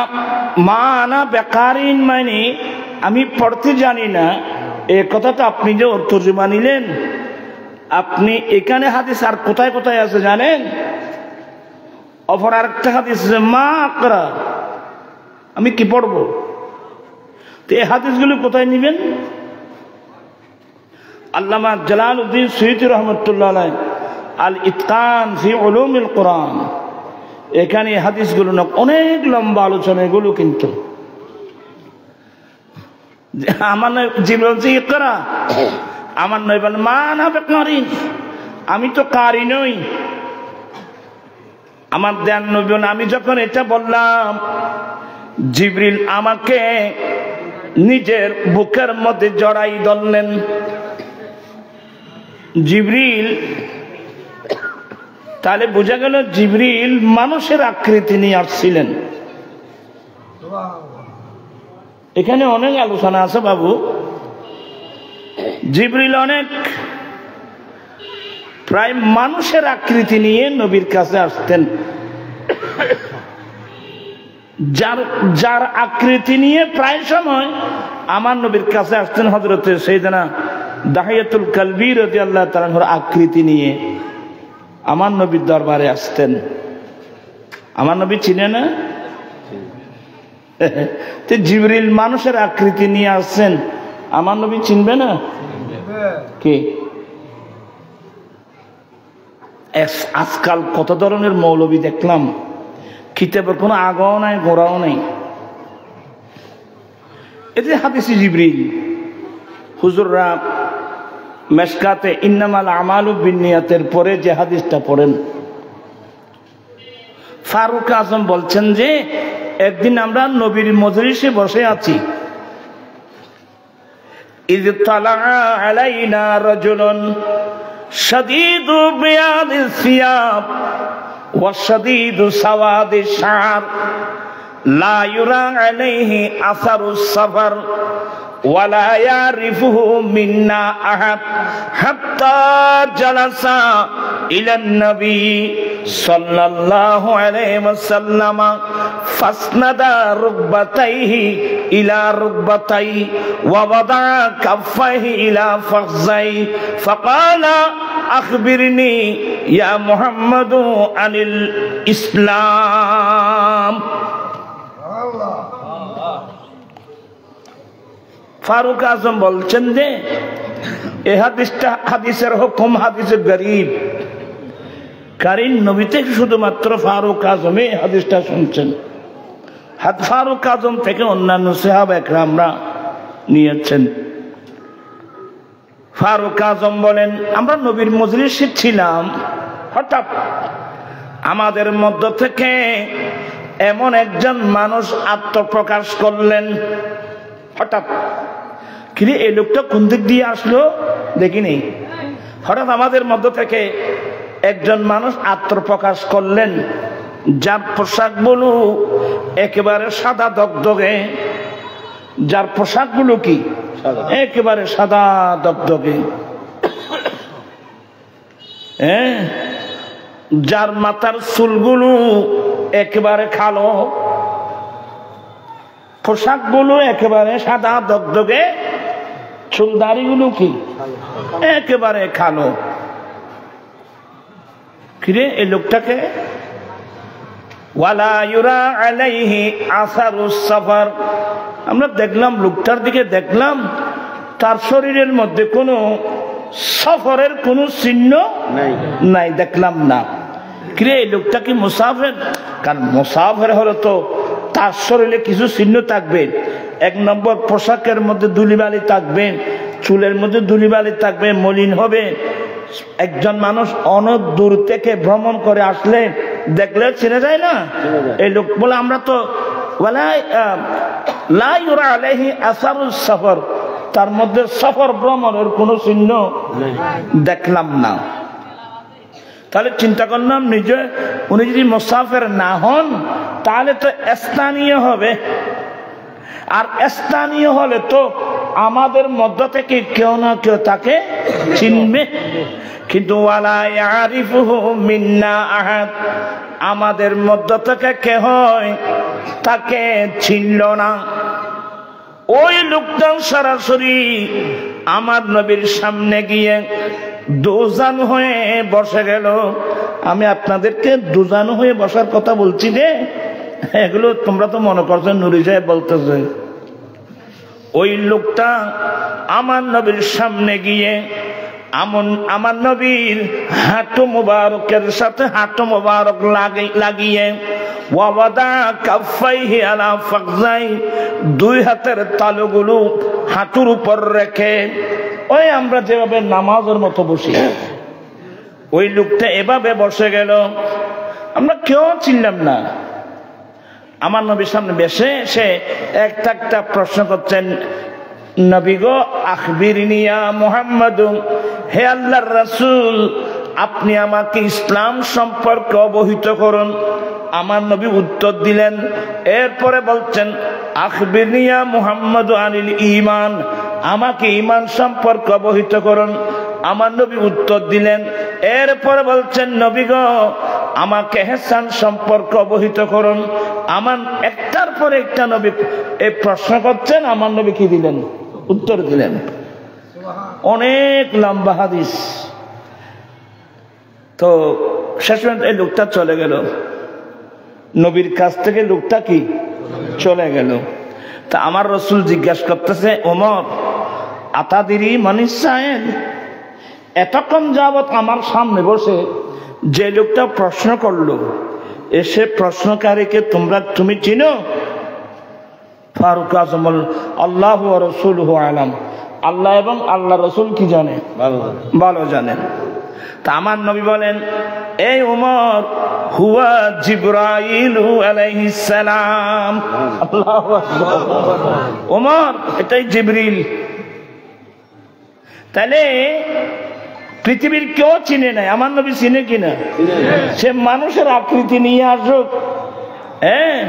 মা আনা বেকারিন মানে আমি পড়তে জানি না, এ কথাটা আপনি যে তরজমা নিলেন, আপনি এখানে হাদিস আর কোথায় কোথায় আছে জানেন? অপর আরেকটা হাদিস মা আকরা, আমি কি পড়বো? তো এই হাদিসগুলো কোথায় নিবেন? আল্লামা জালালউদ্দিন সুয়ুতী রহমতুল্লাহ আলাইহি আল ইতকান ফি উলুমিল কোরআন, এখানে হাদিসগুলো না অনেক লম্বা আলোচনা, এগুলো কিন্তু আমার জীবন যে ইকরা, আমার নয় বলেন মা না বেকারিন, আমি তো কারি নই। আমার দেন নবী, আমি যখন এটা বললাম জিবরিল আমাকে নিজের বুকের মধ্যে জড়াই ধরলেন। জিবরিল, তাহলে বোঝা গেল জিবরিল মানুষের আকৃতি নিয়ে আসছিলেন। এখানে অনেক আলোচনা আছে বাবু। জিবরিল অনেক প্রায় মানুষের আকৃতি নিয়ে নবীর কাছে আসতেন। যার আকৃতি নিয়ে প্রায় সময় আমার নবীর কাছে আসতেন হযরতে সাইয়েদনা দাহিয়াতুল কালবি রাদিয়াল্লাহু তাআলা আনহুর আকৃতি নিয়ে আমার নবীর দরবারে আসতেন। আমার নবী চিনে না? তো জিবরিল মানুষের আকৃতি নিয়ে আসছেন, আমার নবী চিনবে না? কি আজকাল কত ধরনের মৌলবী দেখলাম, কিতাবের কোনো আগাও নাই গোড়াও নাই। এই যে হাদিসে জিবরিল, হুজুররা মেশকাতে ইন্নামাল আমালু বিন্নিয়াতের পরে যে হাদিসটা পড়েন, ফারুক আজম বলছেন যে একদিন আমরা নবীর মজলিসে বসে আছি, ইয তালা আলাইনা রাজুলুন শাদীদু বিয়াদিস সিয়াব ওয়া শাদীদু সাওয়াদিশ শা'r লা ইউরা আলাইহি আসারুস সাফার ওয়ালা ইয়ারিফুহু মিন্না আহাদ হাত্তা জালাসা ইলান নবী সাল্লাল্লাহু আলাইহি ওয়াসাল্লাম ফাসনাদা রুকবাতাইহি ইলা রুকবাতাই ওয়া ওয়াদা কাফাইহি ইলা ফাখযাই ফাকালা আখবিরনি ইয়া মুহাম্মাদু আনিল ইসলাম। ফারুক আজম বলছেন যে এ হাদিসটা হাদিসের হুকুম হাদিসে গরীব, কারণ নবী থেকে শুধুমাত্র ফারুক আজমে হাদিসটা শুনছেন। ফারুক আজম থেকে অন্যান্য সাহাবা একরামরা নিয়েছেন। ফারুক আজম বলেন, আমরা নবীর মজলিসে ছিলাম, হঠাৎ আমাদের মধ্য থেকে এমন একজন মানুষ আত্মপ্রকাশ করলেন। হঠাৎ কিন্তু এই লোকটা কোন দিক দিয়ে আসলো দেখিনি। হঠাৎ আমাদের মধ্য থেকে একজন মানুষ আত্মপ্রকাশ করলেন, যার পোশাকগুলো একেবারে সাদা দগদগে। যার পোশাকগুলো কি একেবারে সাদা দগদগে, হ্যাঁ, যার মাথার চুলগুলো একেবারে কালো, পোশাকগুলো একেবারে সাদা দগদগে, চুলদারিগুলো কি একেবারে কালো। কিরে এই লোকটাকে ওয়ালা ইউরা আলাইহি আসারুস সাফার, আমরা দেখলাম লোকটার দিকে দেখলাম তার শরীরের মধ্যে কোনো সফরের কোনো চিহ্ন নাই, দেখলাম না। কিরে এই লোকটা কি মুসাফির? কারণ মুসাফির হলে তো তার শরীরে কিছু চিহ্ন থাকবে। এক নম্বর, পোশাকের মধ্যে ধুলিবালি থাকবে, চুলের মধ্যে ধুলিবালি থাকবে, মলিন হবে। একজন মানুষ অনেক দূর থেকে ভ্রমণ করে আসলে দেখলে চিনে যায় না। এই লোক বলে আমরা তো লা ইউরা আলাইহি আসারুস সফর, তার মধ্যে সফর ভ্রমণের কোনো চিহ্ন দেখলাম না। তাহলে চিন্তা করলাম নিজে উনি যদি মুসাফির না হন তাহলে তো স্থানীয় হবে, আর স্থানীয় হলে তো আমাদের মধ্য থেকে কেউ না কেউ তাকে চিনবে। কিন্তু ওয়ালা ইয়ারিফুহু মিন্না আহাদ, আমাদের মধ্য থেকে কে হয় তাকে চিনল না। ওই লোকটা সরাসরি আমার নবীর সামনে গিয়ে দুজান হয়ে বসে গেল। আমি আপনাদেরকে দুজান হয়ে বসার কথা বলছি যে, এগুলো তোমরা তো মনে করছো নুরি সাহেব বলতেছে। ওই লোকটা আমার নবীর সামনে গিয়ে আমার নবীর হাঁটু মুবারকের সাথে হাঁটু মুবারক লাগিয়ে ওয়াদা কাফাইহি আলা ফাকজাই, দুই হাতের তালুগুলো হাঁটুর উপর রেখে, ওই আমরা যেভাবে নামাজের মতো বসি, ওই লোকটা এভাবে বসে গেল। আমরা কেউ চিনলাম না। আমার নবীর সামনে বসে সে একটা একটা প্রশ্ন করছেন, নবী গো আখবিরনি ইয়া মুহাম্মদ, হে আল্লাহর রাসূল আপনি আমাকে ইসলাম সম্পর্কে অবহিত করুন। আমার নবী উত্তর দিলেন। এরপরে বলছেন আখবিরনি ইয়া মুহাম্মদ আনিল ঈমান, আমাকে ঈমান সম্পর্কে অবহিত করুন। আমার নবী উত্তর দিলেন। এরপরে বলছেন নবী গো আমাকে ইহসান সম্পর্কে অবহিত করুন। আমার একটার পরে একটা নবী এই প্রশ্ন করছেন, আমার নবী কি দিলেন? উত্তর দিলেন। অনেক লম্বা হাদিস। তো শেষ পর্যন্ত এই লোকটা চলে গেল, নবীর কাছ থেকে লোকটা কি চলে গেল। তা আমার রাসূল জিজ্ঞাসা করতেছে, ওমর আতাদিরি মানিস সাইল, এতক্ষণ যাবত আমার সামনে বসে যে লোকটা প্রশ্ন করলো, এসে প্রশ্নকারীকে তুমি চিনো? ফারুক আজম বলল, আল্লাহ ওয়া রাসূলুহু আলাম, আল্লাহ এবং আল্লাহ রাসূল কি জানে, ভালো জানেন। তা আমার নবী বলেন, এই ওমর হুয়া জিবরাইল আলাইহিস সালাম। আল্লাহু আকবার। ওমর এটাই জিবরিল। তাহলে পৃথিবীর কেউ চিনে নাই, আমার নবী চিনে কিনা? সে মানুষের আকৃতি নিয়ে আসুক। হ্যাঁ,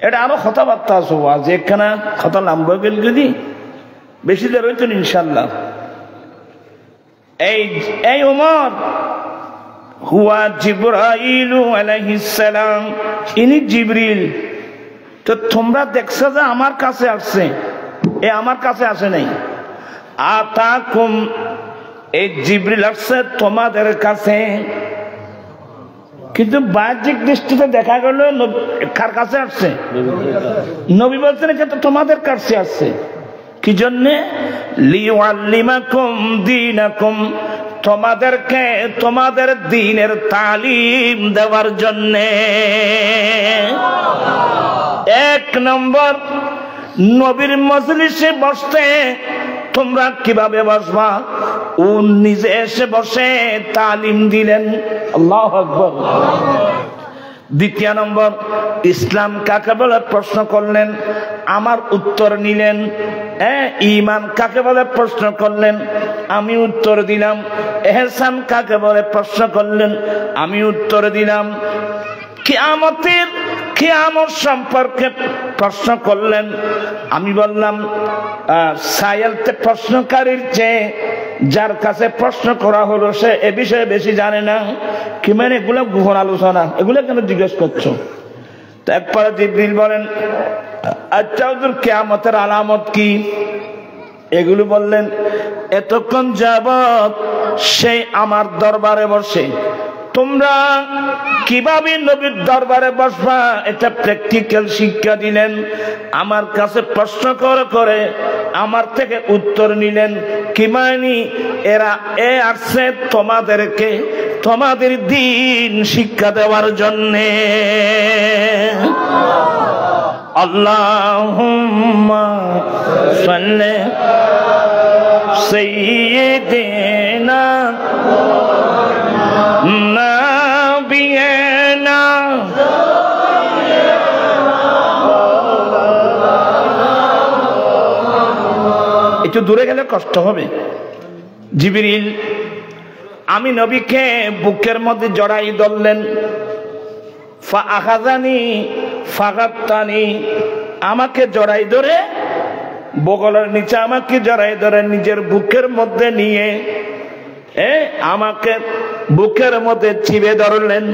এটা আরো কথাবার্তা আছে, আজ একখানা কথা লম্বা গেল, যদি বেশি দের হইতো ইনশাল্লাহ। এই ওমর হুয়া জিবরাইল আলাইহিস সালাম, ইনি জিবরিল। তো তোমরা দেখছো যে আমার কাছে আসছে, এ আমার কাছে আসে নাই। আতাকুম, এই জিবরিল আসছে তোমাদের কাছে। কিন্তু বাহ্যিক দৃষ্টিতে দেখা গেল কার কাছে আসছে? নবী বলছেন এটা তোমাদের কাছে আসছে। কি জন্যে? লিউআল্লিমাকুম দীনাকুম, তোমাদেরকে তোমাদের দ্বীনের তালিম দেওয়ার জন্যে। এক নম্বর, নবীর মজলিসে বসতে তোমরা কিভাবে বসবা, ও নিজে এসে বসে তালিম দিলেন। আল্লাহু আকবার। দ্বিতীয় নম্বর, ইসলাম কাকে বলে প্রশ্ন করলেন, আমার উত্তর নিলেন। ঈমান কাকে বলে প্রশ্ন করলেন, আমি উত্তর দিলাম। ইহসান কাকে বলে প্রশ্ন করলেন, আমি উত্তর দিলাম। কিয়ামত সম্পর্কে প্রশ্ন করলেন, আমি বললাম সায়েলতে প্রশ্নকারীর চেয়ে যার কাছে প্রশ্ন করা হলো সে এ বিষয়ে বেশি জানে না। কি মানে এগুলো গোপন আলোচনা, এগুলো কেন জিজ্ঞেস করছো? তো একবারে জিবরিল বলেন, আচ্ছা হুজুর কিয়ামতের আলামত কি? এগুলো বললেন, এতক্ষণ যাবত সে আমার দরবারে বসে, তোমরা কিভাবে নবীর দরবারে বসবা এটা প্র্যাকটিক্যাল শিক্ষা দিলেন। আমার কাছে প্রশ্ন করে আমার থেকে উত্তর নিলেন। কি মানে? এরা আসছে তোমাদেরকে তোমাদের দ্বীন শিক্ষা দেওয়ার জন্যে। আল্লাহুম্মা সাল্লি সাইয়্যিদিনা নাবিয়িনা একটু দূরে গেলে কষ্ট হবে। জিবরিল আমি নবীকে বুকের মধ্যে জড়াই ধরলেন। ফাআখাযানি ফাগাত্তানি, আমাকে জড়াই ধরে বগলের নিচে আমাকে জড়াই ধরে নিজের বুকের মধ্যে নিয়ে আমাকে বুকের মধ্যে চিপে ধরলেন।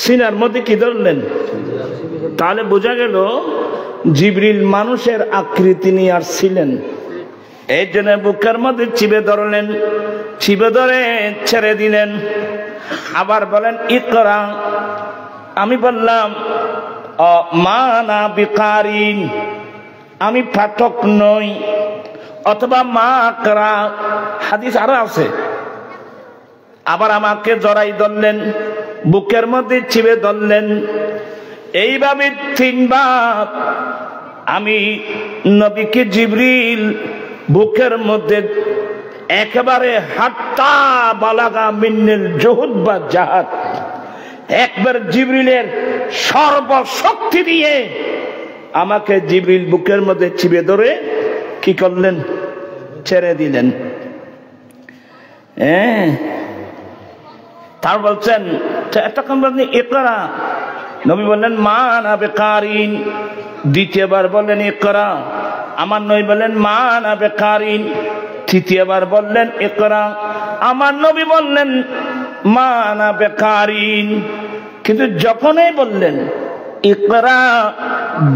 সিনার মধ্যে কি ধরলেন? তাহলে বোঝা গেল জিবরিল মানুষের আকৃতি নিয়ে আসছিলেন। এই জন্য বুকের মধ্যে চিপে ধরলেন, চিপে ধরে ছেড়ে দিলেন। আবার বলেন ইকরা। আমি বললাম মা না বিকারিন, আমি পাঠক নই, অথবা মা আকরা, হাদিস আরো আছে। আবার আমাকে জড়াই ধরলেন, বুকের মধ্যে চিপে ধরলেন। এইভাবে তিনবার আমি নবীকে জিবরিল বুকের মধ্যে একেবারে হাত্তা বালাগা মিন্নিল জুহুদ বা জাহাদ, একবার জিবরিলের সর্বশক্তি দিয়ে আমাকে জিবরিল বুকের মধ্যে চিপে ধরে কি করলেন? ছেড়ে দিলেন। তার বলছেন এতক্ষণ বললেন ইকরা, নবী বললেন মা না বিকারিন। দ্বিতীয়বার বললেন ইকরা, আমার নবী বললেন মা না বিকারিন। তৃতীয়বার বললেন ইকরা, আমার নবী বললেন মা না বিকারিন। কিন্তু যখনই বললেন ইকরা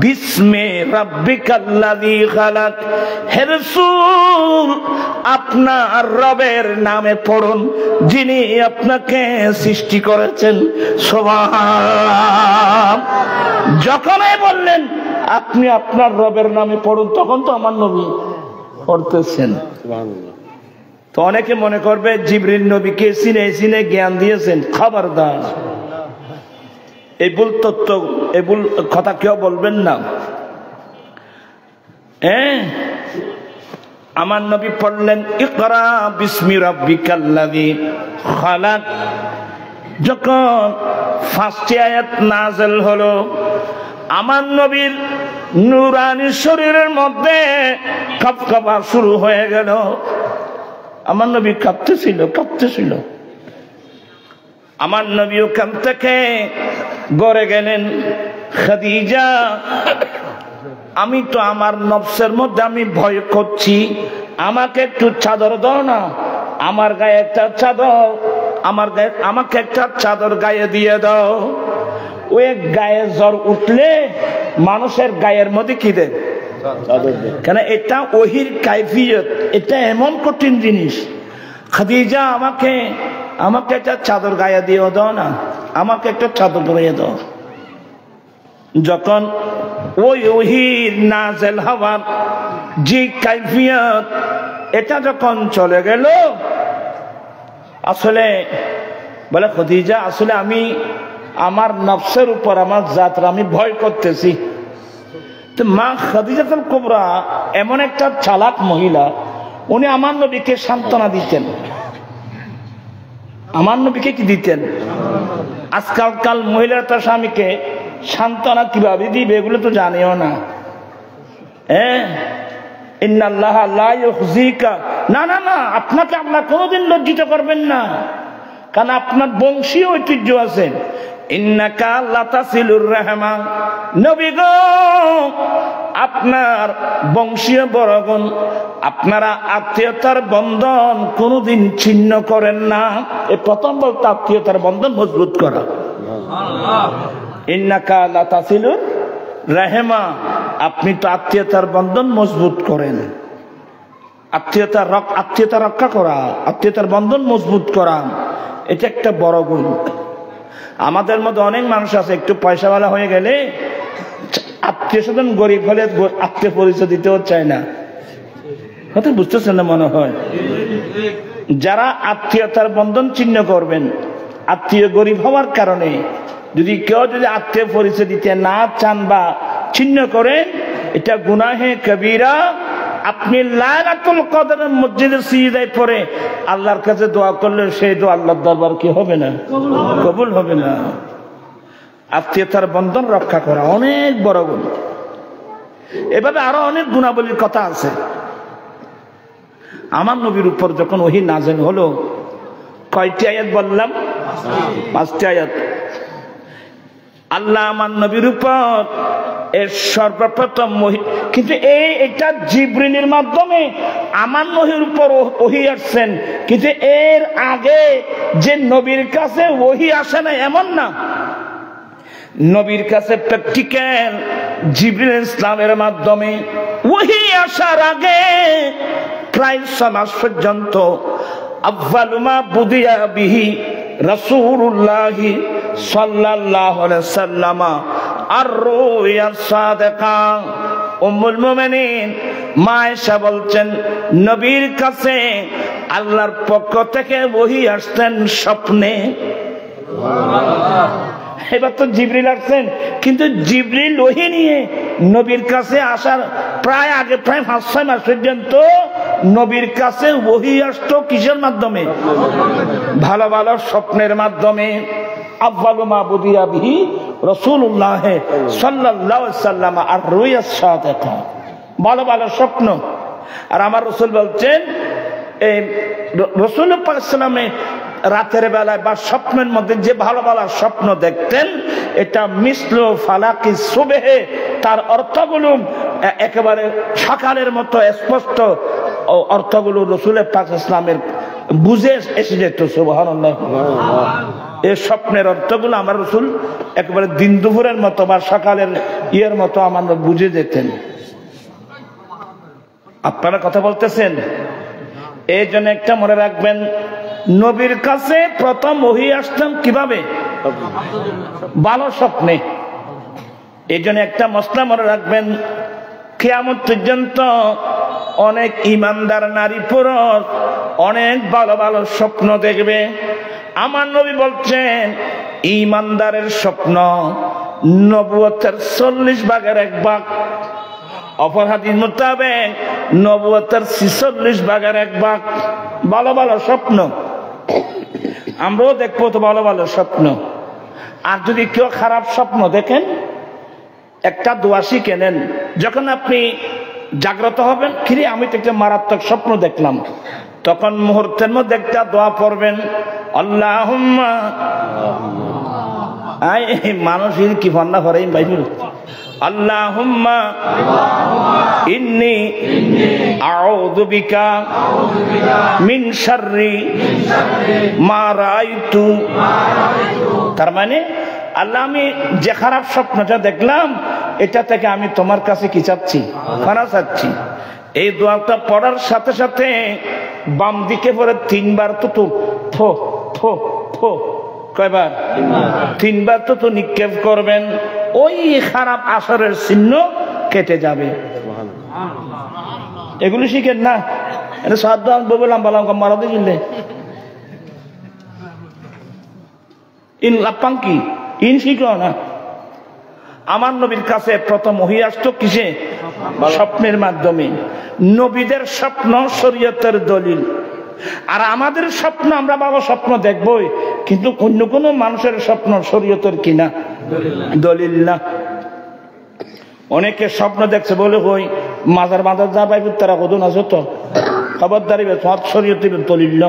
বিস্মে রাব্বিকাল্লাযী খালাক, হে রাসূল আপনার রবের নামে পড়ুন যিনি আপনাকে সৃষ্টি করেছেন। সুবহানাল্লাহ। যখনই বললেন আপনি আপনার রবের নামে পড়ুন, তখন তো আমার নবী পড়তেছেন। সুবহানাল্লাহ। তো অনেকে মনে করবে জিবরিল নবীকে চিনে জ্ঞান দিয়েছেন। খবরদার, এই ভুল তত্ত্ব, এই ভুল কথা কেউ বলবেন না। আমার নবী পড়লেন ইকরা বিস্মি রাব্বিকাল্লাযী খালাক। যখন ফার্স্ট আয়াত নাযিল হলো, আমার নবীর নূরানি শরীরের মধ্যে কাঁপা শুরু হয়ে গেল। আমার নবী কাঁপতেছিল। আমার নবী ওখান থেকে গড়ে গেলেন। খাদিজা, আমি তো আমার নফসের মধ্যে আমি ভয় করছি, আমাকে একটু চাদর দাও না, আমার গায়ে একটা চাদর, আমাকে একটা চাদর গায়ে দিয়ে দাও। ওই গায়ে জ্বর উঠলে মানুষের গায়ের মধ্যে কি দেয়? কেন এটা ওহির কাইফিয়ত, এটা এমন কঠিন জিনিস। খাদিজা আমাকে একটা চাদর গায়ে দিয়ে দাও না, আমাকে একটা চাদর গায়ে দাও। যখন ওই ওহির নাজেল হওয়ার যে কাইফিয়ত, এটা যখন চলে গেল, আসলে বলে খদিজা আসলে আমি আমার নফসের উপর আমার জাতরা আমি ভয় করতেছি। তো মা খাদিজাতুল কুবরা এমন একটা চালাক মহিলা, উনি আমার নবীকে সান্ত্বনা দিতেন। আমার নবীকে কি দিতেন? আজকালকাল মহিলারা তার স্বামীকে সান্ত্বনা কিভাবে দিবে এগুলো তো জানেও না। ইন্নাল্লাহ লা ইউখজিকা, না না না, আপনাকে আল্লাহ কোনোদিন লজ্জিত করবেন না, কারণ আপনার বংশীয় ঐতিহ্য আছে। ইন্নাকা লাতাসিলুর রাহমা, নবী গো আপনার বংশীয় বড়গণ আপনারা আত্মীয়তার বন্ধন কোনোদিন ছিন্ন করেন না। এই প্রথম বলতে আত্মীয়তার বন্ধন মজবুত করা। ইন্নাকা লাতাসিলুর রাহমা, আপনি তো আত্মীয়তার বন্ধন মজবুত করেন। আত্মীয়তা রক্ষা করা, আত্মীয়তার বন্ধন মজবুত করা, এটা একটা বড় গুণ। আমাদের মধ্যে অনেক মানুষ আছে একটু পয়সাওয়ালা হয়ে গেলে আত্মীয় স্বজন গরিব হলে আত্মীয় পরিচয় দিতেও চায় না। কথা বুঝতেছেন না মনে হয়? যারা আত্মীয়তার বন্ধন ছিন্ন করবেন, আত্মীয় গরিব হওয়ার কারণে যদি কেউ আত্মীয় পরিচয় দিতে না চান বা ছিন্ন করেন, এটা গুনাহে কবিরা। আপনি লাইলাতুল কদরের মসজিদে সিজদায় পড়ে আল্লাহর কাছে দোয়া করলে সেই দোয়া আল্লাহর দরবার কি হবে না? কবুল হবে না। আত্মীয়তার বন্ধন রক্ষা করা অনেক বড় গুণ। এভাবে আরো অনেক গুণাবলীর কথা আছে। আমার নবীর উপর যখন ওহী নাযিল হলো, কয়টি আয়াত বললাম? 5টি আয়াত। আল্লাহ আমার নবীর উপর এর সর্বপ্রথম কিন্তু এটা জিবরিলের মাধ্যমে আমার নবীর উপর ওহী আসছেন, কিন্তু এর আগে যে নবীর কাছে ওহী আসে না এমন না। নবীর কাছে প্র্যাকটিক্যাল জিবরিল ইসলামের মাধ্যমে ওহী আসার আগে প্রায় 6 মাস পর্যন্ত আউয়ালু মা বুদিয়া বিহি রাসূলুল্লাহ সাল্লাল্লাহু আলাইহি ওয়াসাল্লাম আর-রুয়া সাদিকা। উম্মুল মুমিনিন মা আয়েশা বলছেন, নবীর কাছে আল্লাহর পক্ষ থেকে ওহী আসতেন স্বপ্নে। এবার তো জিবরিল আসছেন, কিন্তু জিবরিল ওহী নিয়ে নবীর কাছে আসার প্রায় আগে প্রায় 5-6 মাস পর্যন্ত নবীর কাছে ওহী আসতো কিসের মাধ্যমে? ভালো ভালো স্বপ্নের মাধ্যমে। আউয়ালু মা বুদিয়া বিহি রাসূলুল্লাহ সাল্লাল্লাহু আলাইহি ওয়াসাল্লাম আর-রুয়া সাদিকা, ভালো ভালো স্বপ্ন। আর আমার রাসূল বলছেন, এই রাসূল পাক সাল্লাল্লাহু আলাইহি ওয়াসাল্লাম রাতের বেলায় বা স্বপ্নের মধ্যে যে ভালো ভালো স্বপ্ন দেখতেন, এটা মিসলু ফালাকি সুবহে, তার অর্থগুলো একেবারে সকালের মতো স্পষ্ট অর্থগুলো রাসূল পাক ইসলামের বুঝে এসে যেত। সুবহানাল্লাহ। এই স্বপ্নের অর্থগুলো আমার রাসূল একেবারে দিন দুপুরের মতো বা সকালের ইয়ের মতো আমার বুঝে যেতেন। আপনারা কথা বলতেছেন? এই জন্য একটা মনে রাখবেন, নবীর কাছে প্রথম ওহী আসতেন কিভাবে? ভালো স্বপ্নে। এই জন্য একটা মসলা মনে রাখবেন, কিয়ামত পর্যন্ত অনেক ইমানদার নারী পুরুষ অনেক ভালো ভালো স্বপ্ন দেখবে। আমার নবী বলছেন, ইমানদারের স্বপ্ন নবুয়তের 40 ভাগের 1 ভাগ। অপর হাদিস মোতাবেক নবুয়তের 46 ভাগের 1 ভাগ ভালো ভালো স্বপ্ন। আমরাও দেখবো তো ভালো ভালো স্বপ্ন। আর যদি কেউ খারাপ স্বপ্ন দেখেন, একটা দোয়া শিখে নেন। যখন আপনি জাগ্রত হবেন, কিরে আমি তো একটা মারাত্মক স্বপ্ন দেখলাম, তখন মুহূর্তের মধ্যে একটা দোয়া পড়বেন, আল্লাহুম্মা। মানুষ কি ভান্না করে বাইবেল, আল্লাহুম্মা ইন্নী আউযু বিকা মিন শাররি মা রাআইতু। তার মানে আল্লাহ, আমি যে খারাপ স্বপ্নটা দেখলাম এটা থেকে আমি তোমার কাছে কি চাচ্ছি? ক্ষমা চাচ্ছি। এই দোয়াটা পড়ার সাথে সাথে বাম দিকে পড়ে 3 বার তো থো থো থো, কয়বার? 3 বার তো নিক্ষেপ করবেন। ওই খারাপ আসরের চিহ্ন কেটে যাবে। এগুলো শিখেন না, এটা সাবধান বললাম বললাম মারাতে গেলে ইন লাপাং কি ইন শিখো না। আমার নবীর কাছে প্রথম ওহী আসতো কিসে? স্বপ্নের মাধ্যমে। নবীদের স্বপ্ন শরীয়তের দলিল, আর আমাদের স্বপ্ন আমরা বাবা স্বপ্ন দেখবই, কিন্তু অন্য কোনো মানুষের স্বপ্ন শরীয়তের কিনা দলিল না। অনেকে স্বপ্ন দেখছে বলে হই মাজার বাঁধার যা পাইব তারা কদন আছে তো খবরদারি সব শরীয়তের দলিল না।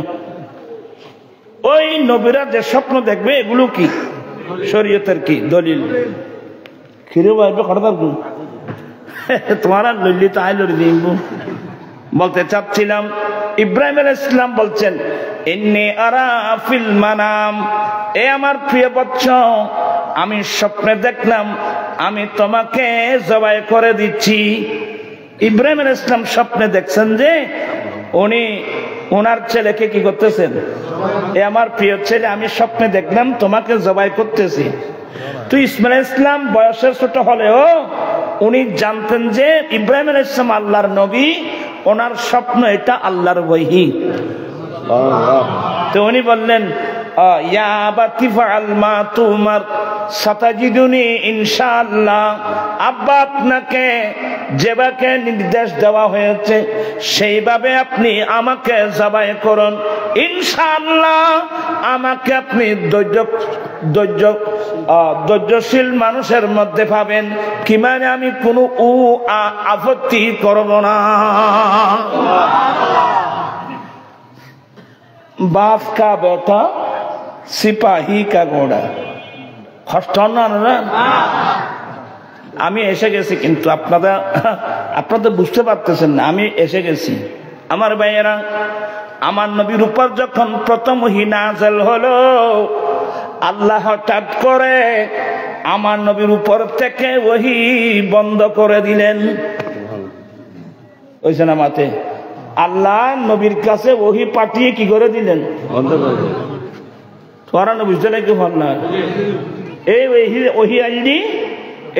ওই নবীরা যে স্বপ্ন দেখবে এগুলো কি শরীয়তের কি দলিল? খিরে ভাইবে খরদার তোমার আর লইলি তো আই লড়ি দিব। বলতে চাচ্ছিলাম ইব্রাহিম আলাইহিস সালাম বলছেন ইন্নী আরা ফিল মানাম, এ আমার প্রিয় বৎস আমি স্বপ্নে দেখলাম আমি তোমাকে জবাই করে দিচ্ছি। ইব্রাহিম আলাইহিস সালাম স্বপ্নে দেখছেন যে উনি ওনার ছেলেকে কি করতেছেন? এ আমার প্রিয় ছেলে আমি স্বপ্নে দেখলাম তোমাকে জবাই করতেছি। তো ইসমাইল আলাইহিস সালাম বয়সের ছোট হলেও উনি জানতেন যে ইব্রাহিম আলাইহিস সালাম আল্লাহর নবী, ওনার স্বপ্ন এটা আল্লাহর ওহী। তো উনি বললেন ইয়া আবাতি ফাআল মা তুমার সাতাজিদুনি ইনশাআল্লাহ, আব্বা আপনাকে যেভাবে নির্দেশ দেওয়া হয়েছে সেইভাবে আপনি আমাকে জবাই করুন, ইনশাআল্লাহ আমাকে আপনি ধৈর্যশীল মানুষের মধ্যে পাবেন, কি মানে আমি কোনো আপত্তি করব না। बाप का बेटा सिपाही का घोड़ा কষ্ট না না। আমি এসে গেছি, কিন্তু আপনাদের বুঝতে পারতেছেন না আমি এসে গেছি। আমার ভাইয়েরা, আমার নবীর উপর যখন প্রথম ওহী নাযিল হলো আল্লাহ হঠাৎ করে আমার নবীর উপর থেকে ওহী বন্ধ করে দিলেন। ওইছে না মাতে আল্লাহ নবীর কাছে ওহী পাঠিয়ে কি করে দিলেন? তোরা না বুঝতে নাকি হল না? এই ওহী আইলি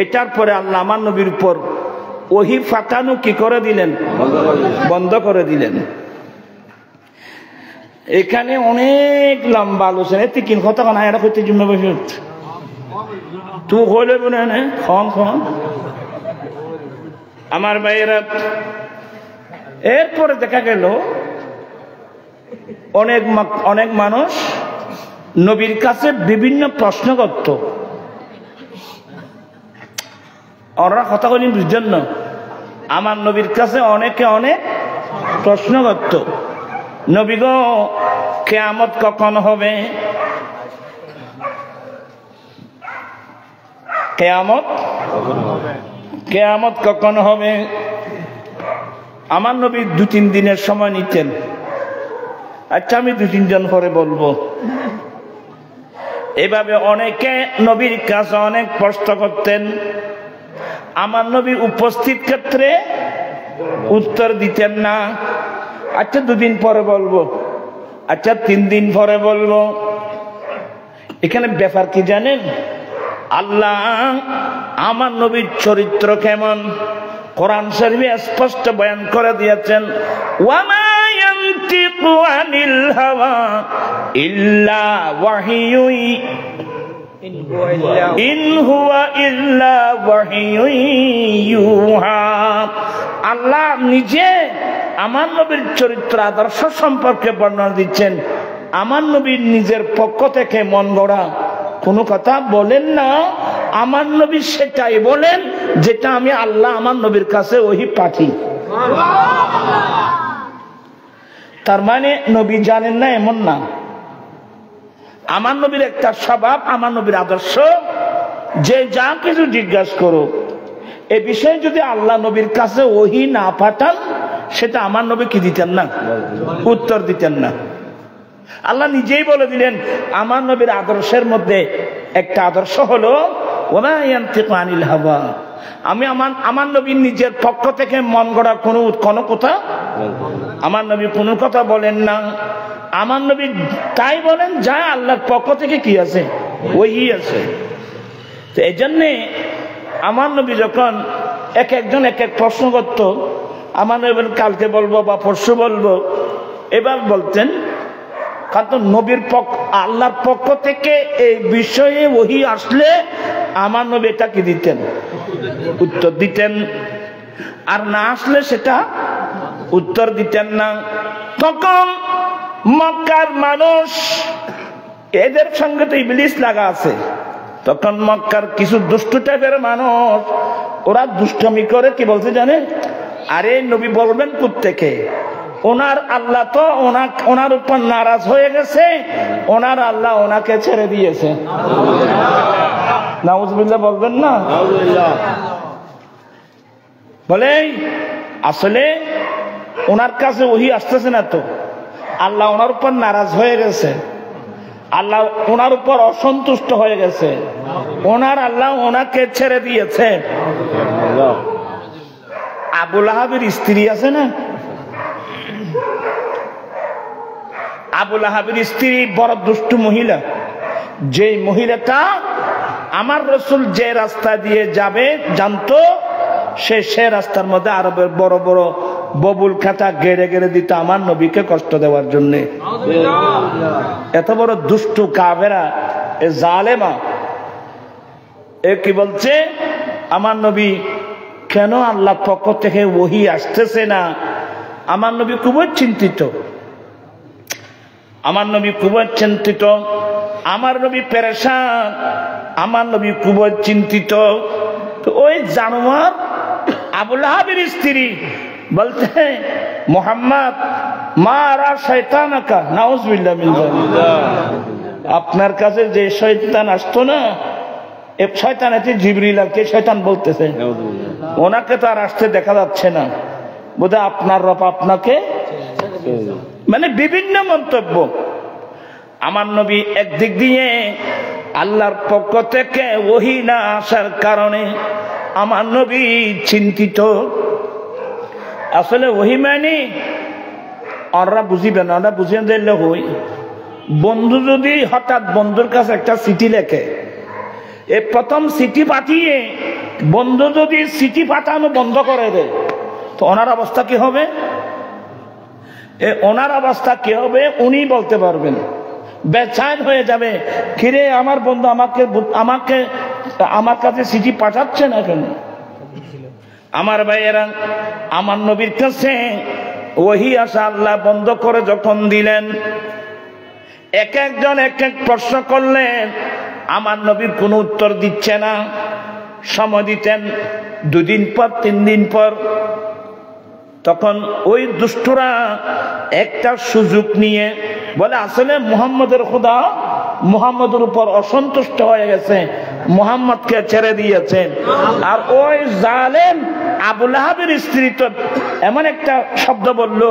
এটার পরে আল্লাহ আমার নবীর উপর ওহী পাঠানো কি করে দিলেন? বন্ধ করে দিলেন। এখানে অনেক লম্বা আলোচনা, এতে কিন কথা না এটা করতে জন্য বসে তুই হলে বলে না খন খন আমার ভাইয়েরা। এরপরে দেখা গেল অনেক মানুষ নবীর কাছে বিভিন্ন প্রশ্ন করত। ওরা কথা বলি বুঝছেন না, আমার নবীর কাছে অনেকে অনেক প্রশ্ন করত। নবী গো কিয়ামত কখন হবে? কিয়ামত কখন হবে? আমার নবী 2-3 দিনের সময় নিতেন। আচ্ছা আমি 2-3 জন পরে বলবো। এভাবে অনেকে নবীর কাছে অনেক প্রশ্ন করতেন। আমার নবী উপস্থিত ক্ষেত্রে উত্তর দিতেন না। আচ্ছা 2 দিন পরে বলবো, আচ্ছা 3 দিন পরে বলবো। এখানে ব্যাপার কি জানেন? আল্লাহ আমার নবীর চরিত্র কেমন কোরআন শরীফে স্পষ্ট বয়ান করে দিয়েছেন, ওয়ামা ইয়ানতিকু আনিল হাওয়া ইল্লা ওয়াহিয়ুন ইন হুয়া ইল্লা ওয়াহিয়ুন ইউহা। আল্লাহ নিজে আমার নবীর চরিত্র আদর্শ সম্পর্কে বর্ণনা দিচ্ছেন। আমার নবীর নিজের পক্ষ থেকে মন গড়া কোনো কথা বলেন না। আমার নবী সেটাই বলেন যেটা আমি আল্লাহ আমার নবীর কাছে ওহী পাঠি। তার মানে নবী জানেন না এমন না। আমার নবীর একটা স্বভাব, আমার নবীর আদর্শ, যে যা কিছু জিজ্ঞাসা করো এ বিষয়ে যদি আল্লাহ নবীর কাছে ওহী না পাঠান সেটা আমার নবী কি দিতেন না? উত্তর দিতেন না। আল্লাহ নিজেই বলে দিলেন আমার নবীর আদর্শের মধ্যে একটা আদর্শ হলো ওমা ইয়ানতিকু আনিল হাওয়া। আমি আমার নবীর নিজের পক্ষ থেকে মন গড়া কোনো কথা আমার নবী কোনো কথা বলেন না। আমার নবী তাই বলেন যা আল্লাহর পক্ষ থেকে কি আছে ওহী আছে। তো এই জন্যে আমার নবী যখন এক একজন এক এক প্রশ্ন করত, আমার নবী কালকে বলবো বা পরশু বলবো, এবার বলতেন। কারণ নবীর আল্লাহর পক্ষ থেকে এই বিষয়ে ওহী আসলে আমার নবী এটা কি দিতেন, উত্তর দিতেন। আর না আসলে সেটা উত্তর দিতেন না। তখন মক্কার মানুষ, এদের সঙ্গে তো ইবলিস লাগা আছে, তখন মক্কার কিছু দুষ্ট টাইপের মানুষ, ওরা দুষ্টমি করে কি বলতে জানে, আরে নবী বলবেন কোত্থেকে, ওনার আল্লাহ তো ওনার উপর নারাজ হয়ে গেছে, ওনার আল্লাহ ওনাকে ছেড়ে দিয়েছে। নাউজুবিল্লাহ বলবেন না? বলে আসলে ওনার কাছে ওহী আসতেছে না তো, আল্লাহ ওনার উপর নারাজ হয়ে গেছে, আল্লাহ ওনার উপর অসন্তুষ্ট হয়ে গেছে, ওনার আল্লাহ ওনাকে ছেড়ে দিয়েছে। আবু লাহাবের স্ত্রী আছে না, আবু লাহাবের স্ত্রী বড় দুষ্ট মহিলা, যে মহিলাটা আমার রাসূল যে রাস্তা দিয়ে যাবে জানতো, সে রাস্তার মধ্যে আরবের বড় বড় ববুল খাতা গেড়ে গেড়ে দিত আমার নবীকে কষ্ট দেওয়ার জন্য। এত বড় দুষ্ট কাফেরা, এ জালেমা, এ কি বলছে, আমার নবী কেন আল্লাহর পক্ষ থেকে ওহী আসতেছে না। আমার নবী খুবই চিন্তিত, আমার নবী খুবই চিন্তিত, আমার নবী পেরেশান, আমার নবী খুবই চিন্তিত। তো ওই জানোয়ার আবু লাহাবের স্ত্রী বলতে, মুহাম্মদ মারা শয়তানাকা, নাউজুবিল্লাহ মিন যালিক, আপনার কাছে যে শয়তান আসতো না, এ শয়তান আছে জিবরিল, আর কে শয়তান বলতেছে, ওনাকে তো আর আসতে দেখা যাচ্ছে না, বোধহয় আপনার রব আপনাকে, মানে বিভিন্ন মন্তব্য। আমার নবী একদিক দিয়ে আল্লাহর পক্ষ থেকে ওহী না আসার কারণে আমার নবী চিন্তিত। আসলে ওহী মানে ওরা বুঝিবে না, ওরা বুঝিয়ে দিলে হই, বন্ধু যদি হঠাৎ বন্ধুর কাছে একটা চিঠি লেখে, এই প্রথম চিঠি পাঠিয়ে বন্ধু যদি চিঠি পাঠানো বন্ধ করে দেয়, তো ওনার অবস্থা কি হবে, ওনার অবস্থা কি হবে উনি বলতে পারবেন। বেচैन হয়ে যাবে, কিরে আমার বন্ধু আমার কাছে চিঠি পাঠাচ্ছে না কেন। আমার ভাইয়েরা, আমার নবীর কাছে ওহী আসা আল্লাহ বন্ধ করে যখন দিলেন, এক একজন এক এক প্রশ্ন করলেন, আমার নবীর কোনো উত্তর দিচ্ছে না। সময় দিতেন 2 দিন পর 3 দিন পর, তখন ওই দুষ্টরা একটা সুযোগ নিয়ে বলে, আসলে মুহাম্মদের খোদা মুহাম্মদের উপর অসন্তুষ্ট হয়ে গেছে, মুহাম্মদকে ছেড়ে দিয়েছেন। আর ওই জালেম আবু লাহাবের স্ত্রী তো এমন একটা শব্দ বলল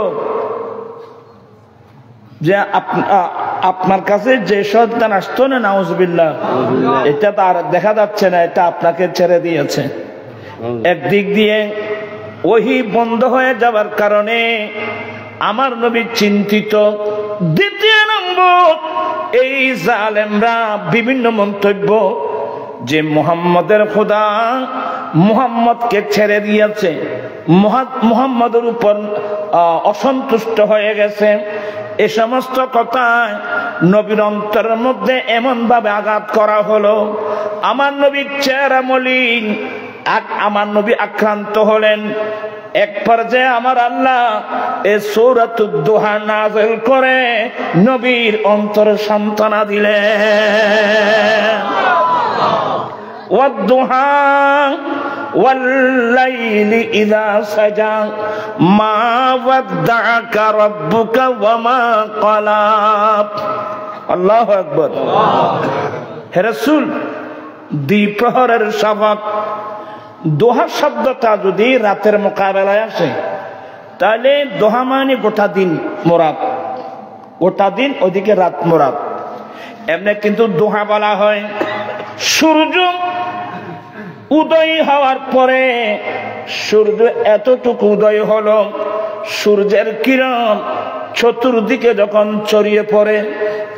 যে আপনার কাছে যে শয়তান আসতো না, নাউজুবিল্লাহ, এটা তো আর দেখা যাচ্ছে না, এটা আপনাকে ছেড়ে দিয়েছে। একদিক দিয়ে ওহী বন্ধ হয়ে যাওয়ার কারণে আমার নবী চিন্তিত। দ্বিতীয় নম্বর, এই জালেমরা বিভিন্ন মন্তব্য যে মুহাম্মদের খোদা মুহাম্মদকে ছেড়ে দিয়েছে, মুহাম্মদের উপর অসন্তুষ্ট হয়ে গেছে, এ সমস্ত কথায় নবীর অন্তরের মধ্যে এমন ভাবে আঘাত করা হলো, আমার নবীর চেহারা মলিন, আমার নবী আক্রান্ত হলেন। এক পর্যায়ে আমার আল্লাহ এই সূরাতুদ দুহা নাযিল করে নবীর অন্তরে সান্ত্বনা দিলেন। ওয়াদ-দুহা ওয়াল-লাইলি ইযা সাজা মা ওয়াদ্দাআকা রাব্বুকা ওয়া মা ক্বালা। আল্লাহু আকবার। হে রাসূল, দ্বিপ্রহরের শপথ, দোহা শব্দটা যদি রাতের মোকাবেলায় আসে, তাহলে দোহা মানে গোটা দিন মোরাদ, গোটা দিন ওদিকে রাত মোরাদ। এমনি কিন্তু দোহা বলা হয় সূর্য উদয় হওয়ার পরে, সূর্য এতটুকু উদয় হলো, সূর্যের কিরণ চতুর্দিকে যখন ছড়িয়ে পড়ে,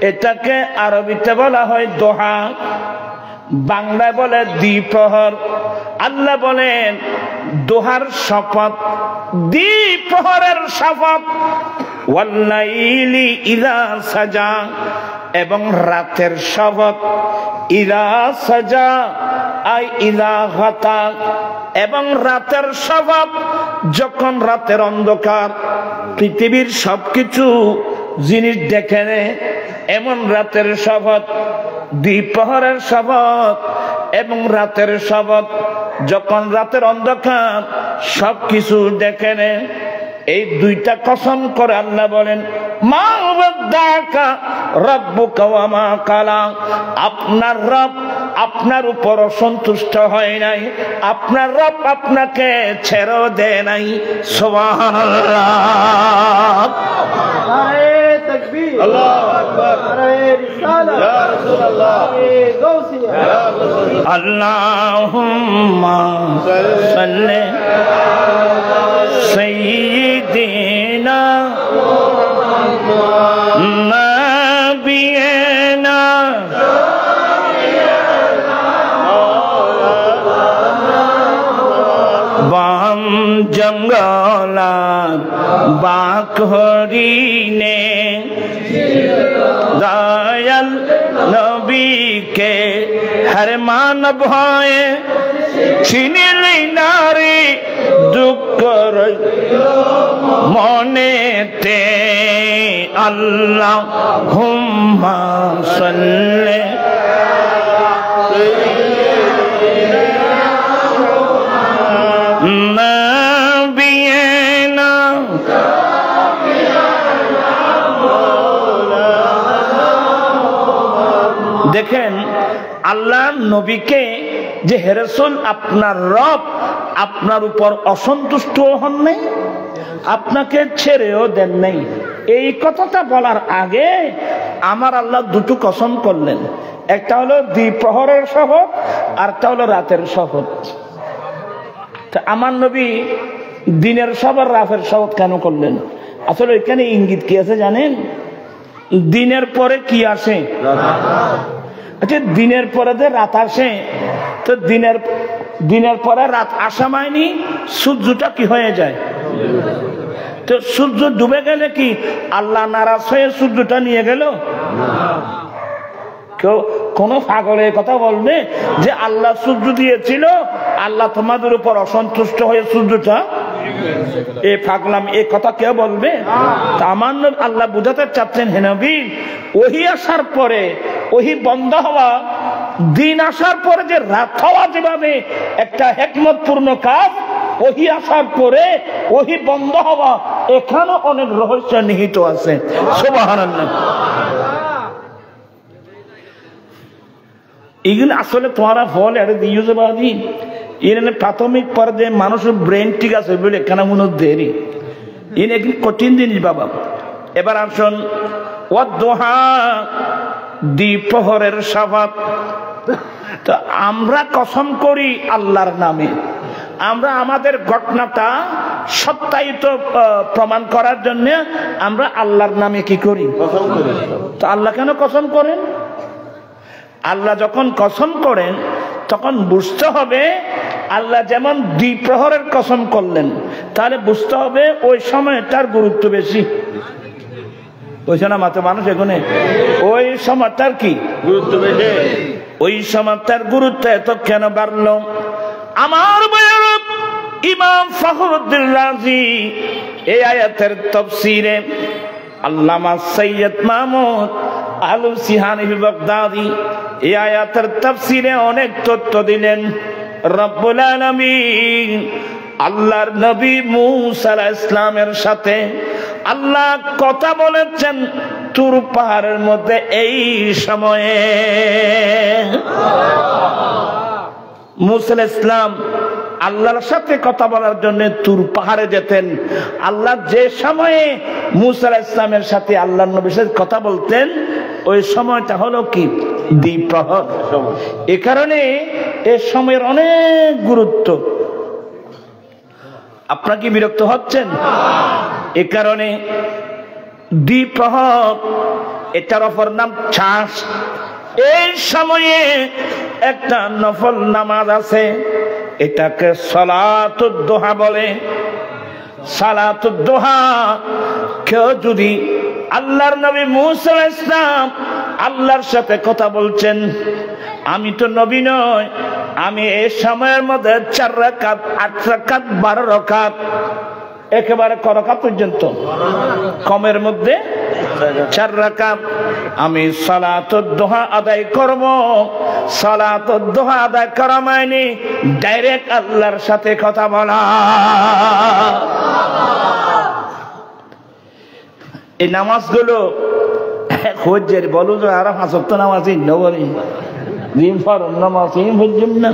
এটাকে আরবিতে বলা হয় দোহা। বাংলায় বলে দ্বিপ্রহর। আল্লাহ বলেন দোহার শপথ, দ্বিপ্রহরের শপথ, ওয়াল্লাইলি ইযা সাজা, এবং রাতের শপথ, ইযা সাজা আই ইযা গাতা, এবং রাতের শপথ যখন রাতের অন্ধকার পৃথিবীর সবকিছু জিনিস দেখে নে, এমন রাতের শপথ, দ্বিপ্রহরের শপথ এবং রাতের শপথ যখন রাতের অন্ধকার সবকিছু দেখে নে। এই দুইটা কসম করে আল্লাহ বলেন মা ওয়াদ্দাকা রাব্বুকা ওয়া মা কালা, আপনার রব আপনার উপর অসন্তুষ্ট হয় নাই, আপনার রব আপনাকে ছেড়েও দেয় নাই। সুবহানাল্লাহ। নারে তাকবীর, আল্লাহু আকবার, নারে রিসালাত, ইয়া রাসূলুল্লাহ, গাউসিয়া, আল্লাহুম্মা সাল্লি সাইয়্যিদিনা নাবিয়িনা বাম জঙ্গলাত বাক হরিণে দয়াল নবীকে হর মানব হয় চিনিলি নারী দুঃখ মনেতে। আল্লাহুম্মা সাল্লি নাবিয়িনা। দেখেন আল্লাহ নবীকে যে হে রাসূল আপনার রব আপনার উপর অসন্তুষ্ট হন নাই, আপনাকে ছেড়েও দেন নাই, এই কথাটা বলার আগে আমার আল্লাহ দুটো কসম করলেন। একটা হলো দ্বিপ্রহরের শপথ, আর একটা হলো রাতের শপথ। আমার নবী দিনের শপথ রাতের শপথ কেন করলেন? আসলে এখানে ইঙ্গিত কি আছে জানেন? দিনের পরে কি আসে? আচ্ছা, দিনের পরে যে রাত আসে, তো দিনের পরে রাত আসা মানেই সূর্যটা কি হয়ে যায়? তো সূর্য ডুবে গেলে কি আল্লাহ নারাজ হয়ে সূর্যটা নিয়ে গেল? কেউ কোন পাগলের কথা বলবে যে আল্লাহ সূর্য দিয়েছিল, আল্লাহ তোমাদের উপর অসন্তুষ্ট হয়ে সূর্যটা এ পাগলাম, এ কথা কেউ বলবে? তা আমার আল্লাহ বুঝাতে চাচ্ছেন হে নবী, ওহি আসার পরে, ওহি বন্ধ হওয়া, দিন আসার পরে যে রাত হওয়া যেভাবে একটা হিকমতপূর্ণ কাজ, ওহি আসার পরে ওহি বন্ধ হওয়া, এখানে অনেক রহস্য নিহিত আছে। সুবহানাল্লাহ। এগুলো আসলে তোমারা ফল এটা দিয়ে যাবাদি এর প্রাথমিক পর্যায়ে মানুষের ব্রেন ঠিক আছে বলে এখানে মনে দেরি, এর একটি কঠিন জিনিস বাবা। এবার আসুন ওয়াদুহা, দ্বিপ্রহরের শপথ। তো আমরা কসম করি আল্লাহর নামে, আমরা আমাদের ঘটনাটা সত্যায়িত প্রমাণ করার জন্য আমরা আল্লাহর নামে কি করি? কসম করি। তো আল্লাহ কেন কসম করেন? আল্লাহ যখন কসম করেন তখন বুঝতে হবে আল্লাহ যেমন দ্বিপ্রহরের কসম করলেন, তাহলে বুঝতে হবে ওই সময়টার গুরুত্ব বেশি। বুঝছে না মাত্র মানুষ এখানে? ওই সময়টার কি গুরুত্ব বেশি? ওই সময়টার গুরুত্ব এত কেন বাড়ল? আমার ইমাম ফখরুদ্দীন রাজি এই আয়াতের তাফসীরে আল্লামা সৈয়দ মাহমুদ আলুসি হানিফি বাগদাদি এই আয়াতের তাফসীরে অনেক তথ্য দিলেন। রব্বুল আলামিন আল্লাহর নবী মূসা আলাইহিস সালামের সাথে আল্লাহ কথা বলেছেন তুর পাহাড়ের মধ্যে। এই সময়ে মূসা আলাইহিস সালাম আল্লাহর সাথে কথা বলার জন্য তুর পাহাড়ে যেতেন। আল্লাহ যে সময়ে মূসা আলাইহিস সালামের সাথে আল্লাহর নবীর সাথে কথা বলতেন, ওই সময়টা হলো কি দ্বিপ্রহর। এ কারণে এ সময়ের অনেক গুরুত্ব। আপনারা কি বিরক্ত হচ্ছেন? এ কারণে দ্বিপ্রহর, এটার অপর নাম চাষ। এই সময়ে একটা নফল নামাজ আছে, এটাকে সালাতুদ দুহা বলে। সালাতুদ দুহা কেউ যদি, আল্লাহর নবী মুসা আলাইহিস সালাম আল্লাহর সাথে কথা বলছেন, আমি তো নবী নই, আমি এই সময়ের মধ্যে 4 রাকাত 8 রাকাত 12 রাকাত একেবারে ক রাকাত পর্যন্ত, কমের মধ্যে 4 রাকাত আমি সালাতুদ দুহা আদায় করব। সালাতুদ দুহা আদায় করা মানে ডাইরেক্ট আল্লাহর সাথে কথা বলা। এই নামাজগুলো হজ্জের বলো যে আর 5 ওয়াক্ত নামাজ নবরি দিন ফরজ নামাজ হজ্জম না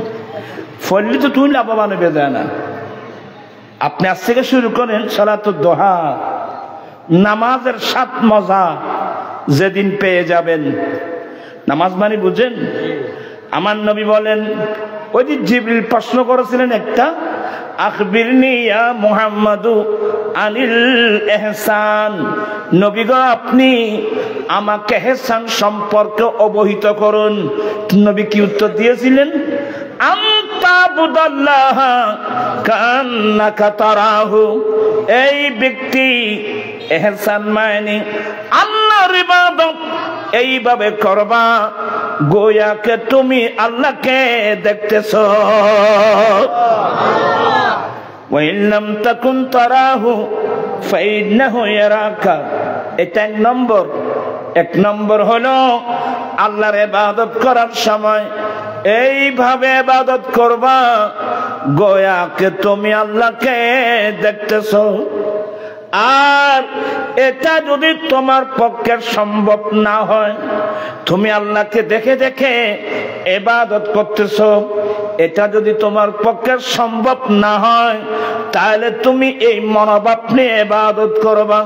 ফললে তো তুই লাভবান হবে যায় না। আপনি আজ থেকে শুরু করেন সালাতুদ দুহা, নামাজের স্বাদ মজা যেদিন পেয়ে যাবেন। নামাজ মানে বুঝেন? আমার নবী বলেন, ওই যে জিবরিল প্রশ্ন করেছিলেন একটা, আখবিরনি ইয়া মুহাম্মাদু আনিল ইহসান, নবী গো আপনি আমাকে ইহসান সম্পর্কে অবহিত করুন। নবী কি উত্তর দিয়েছিলেন? আনতাবুদাল্লাহ কান্নাকা তারাহু, এই ব্যক্তি ইহসান মানে আল্লাহর ইবাদত এইভাবে করবা গোয়াকে তুমি আল্লাহকে দেখতেছো। ওয়া ইন লাম তাকুন তারাহু ফাইন্নাহু ইয়ারাকা, এটা এক নম্বর হলো আল্লাহর ইবাদত করার সময় এইভাবে ইবাদত করবা গোয়াকে তুমি আল্লাহকে দেখতেছো। আর এটা যদি তোমার পক্ষে সম্ভব না হয়, তুমি আল্লাহকে দেখে দেখে ইবাদত করতেছো, এটা যদি তোমার পক্ষে সম্ভব না হয়, তাহলে তুমি এই মনোভাব নিয়ে ইবাদত করবা,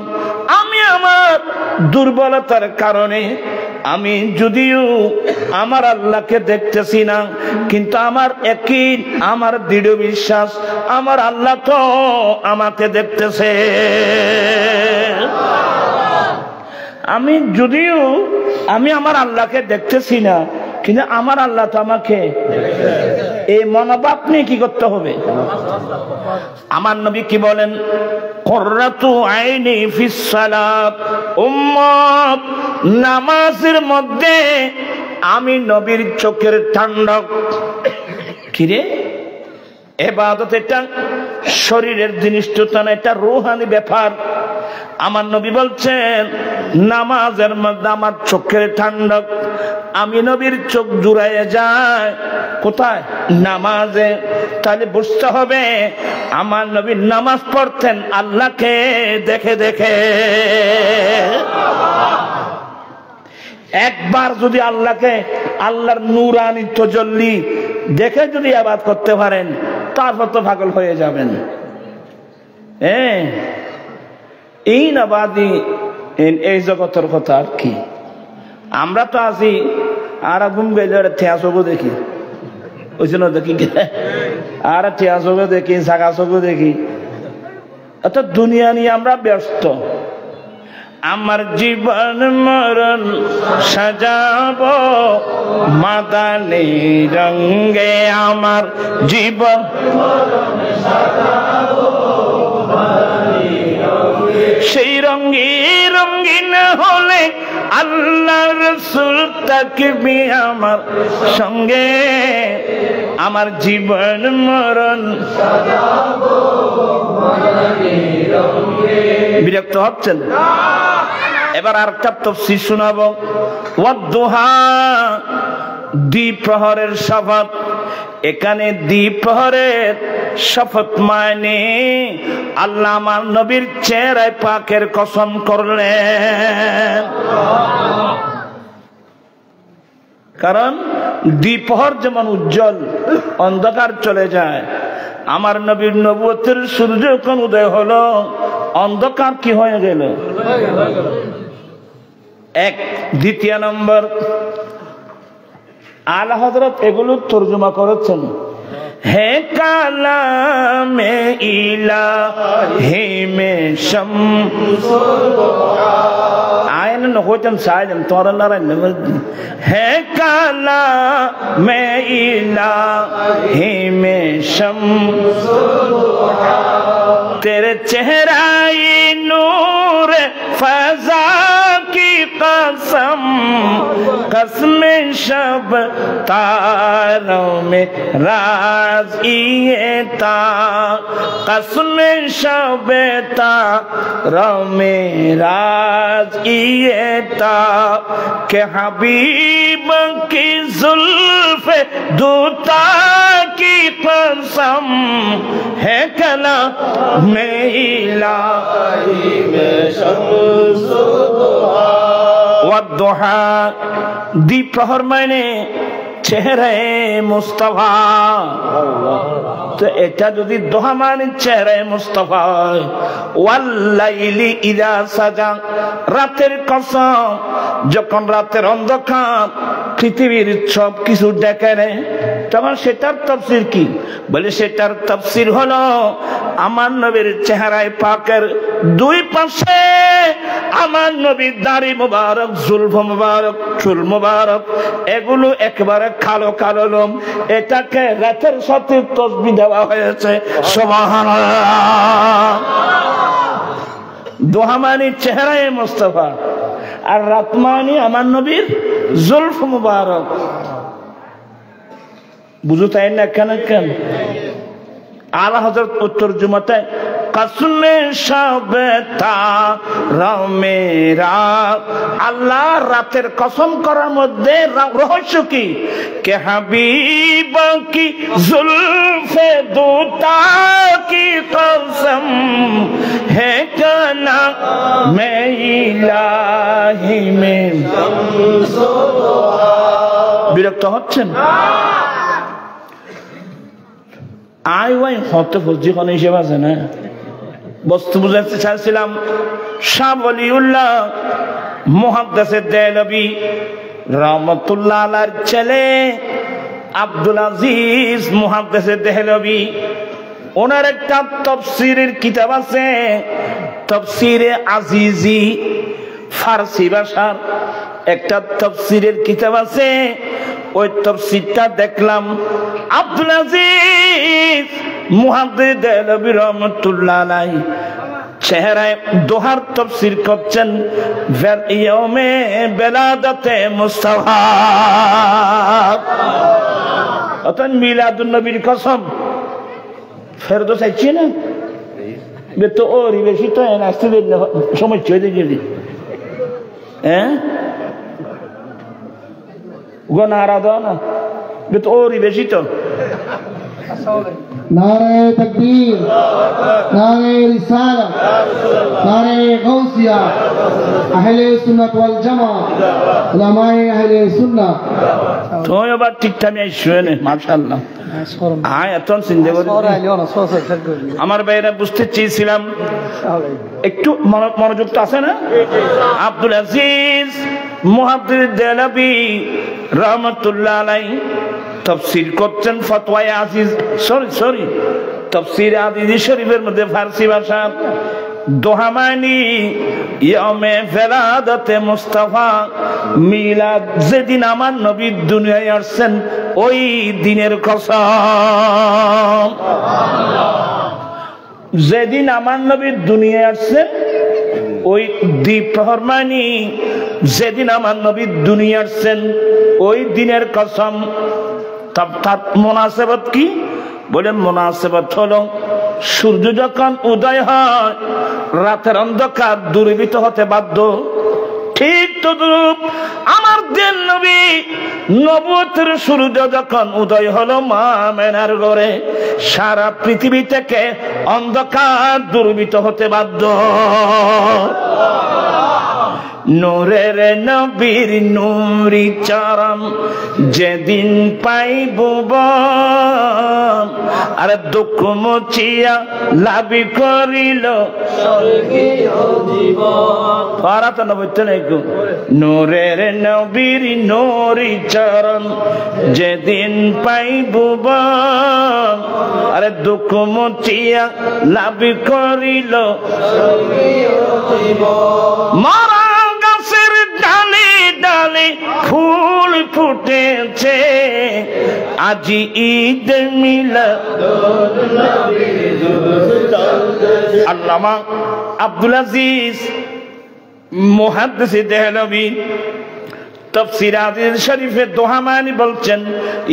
আমি আমার দুর্বলতার কারণে আমি যদিও আমার আল্লাহকে দেখতেছি না, কিন্তু আমার ইয়াকিন, আমার দৃঢ় বিশ্বাস আমার আল্লাহ তো আমাকে দেখতেছে। আমি যদিও আমার আল্লাহকে দেখতেছি না, কিন্তু আমার আল্লাহ তো আমাকে, এই মনোভাব নিয়ে কি করতে হবে? আমার নবী কি বলেন? কুররাতু আইনি ফিস সালাত, উম্মত নামাজের মধ্যে আমি নবীর চোখের ঠান্ডক। কিরে, ইবাদত এটা শরীরের জিনিস তো না, এটা রূহানি ব্যাপার। আমার নবী বলছেন নামাজের মধ্যে আমার চোখের ঠান্ডক, আমি নবীর চোখ জুড়াইয়া যায় কোথায়? নামাজে। তাহলে বুঝতে হবে আমার নবী নামাজ পড়তেন আল্লাহকে দেখে দেখে। একবার যদি আল্লাহকে, আল্লাহর নূরানি তাজাল্লি দেখে যদি ইবাদত করতে পারেন, তারপর তো পাগল হয়ে যাবেন। এই নাবাদি এই জগতের কথা আর কি। আমরা তো আছি আর ঘুম গেলে ঠেয়া চোখও দেখি, ওই জন্য দেখি আর ঠেয়া চোখও দেখি, জাগা চোখও দেখি, অর্থাৎ দুনিয়া নিয়ে আমরা ব্যস্ত। আমার জীবন মরণ সাজাবো মাদানী রঙে, আমার জীবন সেই রঙে রঙিন হলে আল্লাহ রাসূল থাকবে আমার সঙ্গে। আমার জীবন মরণ সাজাবো মাদানী রঙে। বিরক্ত হচ্ছেন? এবার আরেকটা তাফসীর শোনাবো। ওয়াদ-দুহা, দ্বিপ্রহরের শপথ। এখানে দ্বিপ্রহরের শপথ মানে আল্লাহ আমার নবীর চেহারায় পাকের কসম করলেন। কারণ দ্বিপ্রহর যেমন উজ্জ্বল, অন্ধকার চলে যায়, আমার নবীর নবুয়তের সূর্য যখন উদয় হলো, অন্ধকার কি হয়ে গেল? এক। দ্বিতীয় নম্বর, আলা হযরত এগুলো তরজমা করেছেন। হে কালামে ইলাহি মে শামসুল দুহা, আইন হইতেন চাইলেন তোর হে কালা মে ইলাহি মে শামস तेरे चेहराई नूर फजा की कसम कसम शब तारों में राज ये ता कसम शब तारों में राज ये ता के हबीब की जुल्फ दूता की कसम है कला में इलाही में शम्स वद्दुहा दीप प्रहर मैंने चेहरे मुस्तफा तो এটা যদি দোহা মানে চেহারে মুস্তাফা ওয়াল্লাইলি ইযা সাজা রাতের কসম যখন রাতের অন্ধকার পৃথিবীর সব কিছু ঢেকে নেয় তখন সেটার তাফসীর কি বলে সেটার তাফসীর হলো আমার নবীর চেহারায় পাকের দুই পাশে আমার নবীর দাড়ি মোবারক জুলফ মোবারক চুল মোবারক এগুলো একেবারে কালো কালো লোম এটাকে রাতের সাথে তসবিহ দেওয়া হয়েছে সুবহানাল্লাহ দোহা মানে চেহারায় মুস্তাফা আর রাত মানে আমার নবীর জুলফ মোবারক বুঝু তাই না কেন কেন আলা হযরত উত্তর জুমাতে कसमे शबता रमेरा আল্লাহ রাতের কসম করার মধ্যে রহস্য কি কে হাবিব কি जुल्फे दूता की कसम है काना मैं इलाही में বিরক্ত হচ্ছেন আই ওয়াই হতে ফজি কোন হিসেব আছে না বস্তু বুঝাতে চাইছিলাম শাহ ওলিউল্লাহ মুহাদ্দিস দেহলভী রাহমাতুল্লাহ আলাইহির ছেলে আব্দুল আজিজ মুহাদ্দিস দেহলভী ওনার একটা তাফসীরের কিতাব আছে তাফসীরে আজিজি ফারসি ভাষার একটা তাফসীরের কিতাব আছে ওই তাফসীরটা দেখলাম আব্দুল আজিজ মুহাদ্দিস দেহলভী রাহমাতুল্লাহ আলাইহি চেহারায় দোহার তাফসীর করছেন ইয়াউমে বেলাদাতে মুস্তাফা অতন মিলাদুন নবীর কসম ফেরদৌস আইছে না বেতো ওরি বেশি তো না আসতে সময় চলে গেলি হ্যাঁ গোনারা দাও না বেতো ওরি বেশি তো नारे तकबीर नारे रिसाला नारे गौसिया अहले सुन्नत वल जमात उलमाए अहले सुन्नत तो ये बात ठीक टाइम में শুনে মাশাআল্লাহ আয় এতন চিন্তা করে আমার ভাইরা বুঝতে চেয়েছিলাম একটু মনোযোগ তো আছে না আব্দুল আজিজ মুহাদ্দিস দেহলভী রাহমাতুল্লাহ আলাইহি তাফসীর করছেন ফতওয়ায়ে আজিজ সরি তাফসীর আজিজি শরীফের মধ্যে ফারসি ভাষা দোহা মানে ইয়াউমে ফেলাদাতে মুস্তাফা মিলাদ যেদিন আমার নবী দুনিয়ায় আসছেন ওই দিনের কসম যেদিন আমার নবী দুনিয়ায় আসছেন ওই দ্বিপ্রহর মানে যেদিন আমার নবী দুনিয়ায় আসছেন ওই দিনের কসম তার মুনাসেবত কি বলেন মুনাসেবত হলো সূর্য যখন উদয় হয় রাতের অন্ধকার দূরীভূত হতে বাধ্য ঠিক তদ্রূপ আমার দিন নবী নবুয়তের সূর্য যখন উদয় হলো মা আমেনার ঘরে সারা পৃথিবী থেকে অন্ধকার দূরীভূত হতে বাধ্য নূরের নবীর নূরি চরণ যেদিন পাইব আর দুঃখ মুছিয়া লাভ করিল স্বর্গীয় জীবন পারাত নবতে নাইকো নূরের নবীর নূরি চরণ যেদিন পাইব আর দুঃখ মুছিয়া লাভ করিল স্বর্গীয় জীবন চলছে আজি ঈদ মিলাদুন নবী চলছে। আল্লামা আব্দুল আজিজ মুহাদ্দিস দেহলভী তাফসীর আজিজ শরীফে দোহামানি বলছেন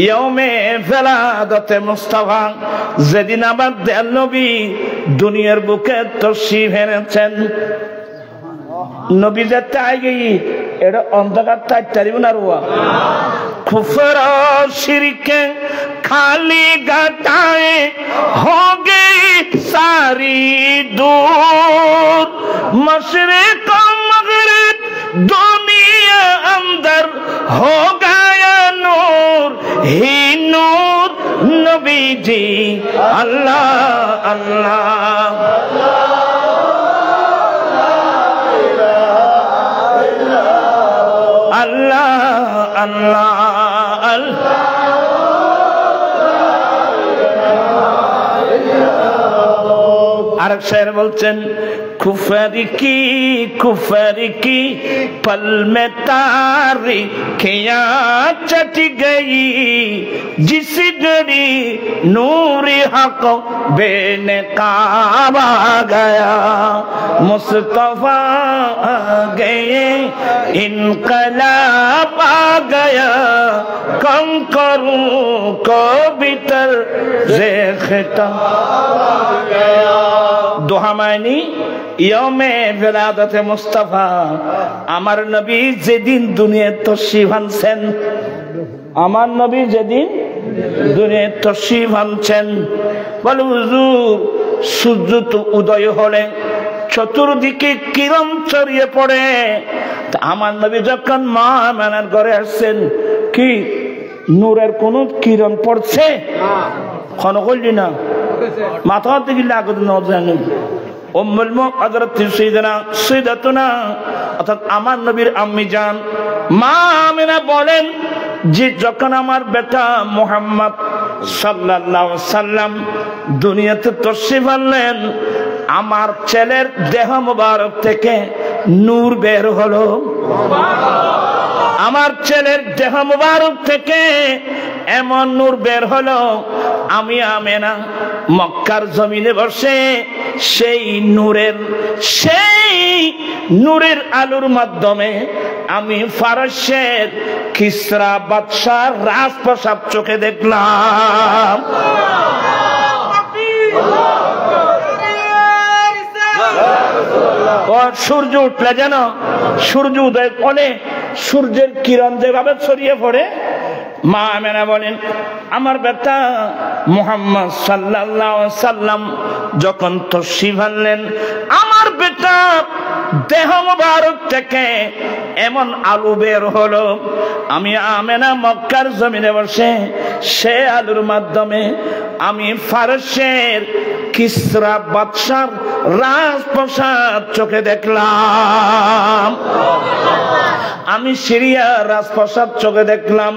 ইয়াউমে ফেলাদতে মুস্তাফা, যেদিন আমার দয়াল নবী দুনিয়ার বুকে তশরীফ এনেছেন। নবী যাতে আগে এটা অন্ধকার তাইতারিব না রুয়া কুফর और शिरक खाली घटाए हो गई सारी दूर, मशरिक मगरिब दुनिया अंदर हो गया नूर ही नूर नबी जी अल्लाह अल्लाह अल्लाह अल्लाह আরেক শের বলছেন कुफर की पल में तारी खिया चट गई, जिस घड़ी नूर हक बेनकाब आ गया, मुस्तफा आ गए इनकलाब आ गया, कम करूं को भीतर ज़ेख़ता आ गया। দোহামাইনি ইয়মে বেলাদতে মুস্তাফা, আমার নবী যেদিন দুনিয়ায় তশরীফ আনছেন, আমার নবী যেদিন দুনিয়ায় তশরীফ আনছেন, বলে হুজুর সূর্য তো উদয় হলে চতুর্দিকে কিরণ ছড়িয়ে পড়ে, তা আমার নবী যখন মা আমেনার ঘরে আসছেন, কি নূরের কোন কিরণ পড়ছে? কোন করলি না মাথা দিকে লাগত না জানেন। উম্মুল মুমিনিন হযরত সাইয়্যিদাতুনা অর্থাৎ আমার নবীর আম্মি জান মা আমিনা বলেন যে যখন আমার বেটা মুহাম্মদ সাল্লাল্লাহু আলাইহি সাল্লাম দুনিয়াতে তশরীফ আনলেন, আমার ছেলের দেহ মোবারক থেকে নূর বের হলো। আমার ছেলের দেহ মোবারক থেকে এমন নূর বের হলো, আমি আমেনা মক্কার জমিনে বসে সেই নূরের আলোর মাধ্যমে আমি ফারসের কিসরা বাদশার রাজপ্রাসাদ চোখে দেখলাম। সূর্য উঠলে যেন সূর্য উদয় হলে সূর্যের কিরণ যেভাবে ছড়িয়ে পড়ে, মা আমেনা বলেন আমার বেটা মুহাম্মদ সাল্লাল্লাহু আলাইহি সাল্লাম যখন তশরীফ আনলেন, আমার বেটা দেহ মোবারক থেকে এমন আলো বের হলো, আমি আমেনা মক্কার জমিনে বসে সে আলোর মাধ্যমে আমি ফারসের কিসরা বাদশার রাজপ্রাসাদ চোখে দেখলাম। আমি সিরিয়ার রাজপ্রাসাদ চোখে দেখলাম।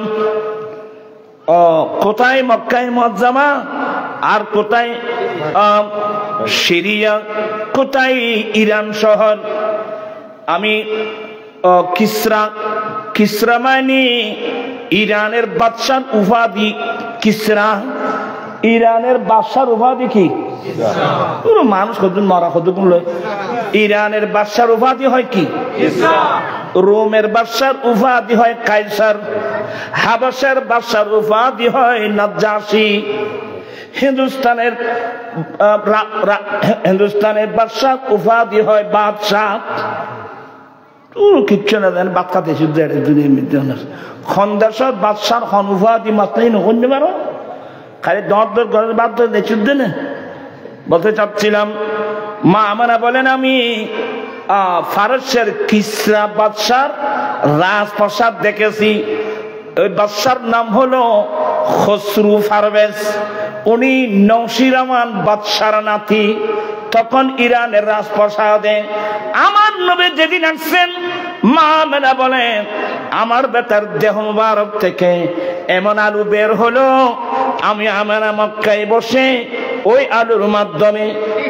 কোথায়? মক্কায় মুআজ্জামা, আর কোথায় সিরিয়া, কোথায় ইরান শহর। আমি কিসরা মানে ইরানের বাদশার উপাধি কিসরা। ইরানের বাদশার উপাধি কি? মানুষ কতজন মারা কতজন লয়। ইরানের বাদশার উপাধি হয় কি? রোমের বাদশার উপাধি হয় কাইসার, হাবশের বাদশার উপাধি হয় নাজ্জাশী, হিন্দুস্তানের বাদশার উপাধি হয় বাদশাহ। কিচ্ছু না জানেন বাচ্চা দেশের খন্দাসর বাদশার খন উপাধি মাত্রাই নকরতে পারো, খালি দর ঘরের বাদ দেশের দিনে বলতে চাচ্ছিলাম। মা আমারা বলেন আমি ফারসের কিসরা বাদশার রাজপ্রাসাদ দেখেছি। ওই বাদশার নাম হলো খসরু পারভেজ। উনি নওশিরামান বাদশার নাতি। তখন ইরানের রাজপ্রাসাদে আমার নবী যেদিন আসছেন, মা আমেনা বলেন আমার বেটার দেহ মুবারক থেকে এমন আলো বের হলো, আমি আমেনা মক্কায় বসে ওই আলোর মাধ্যমে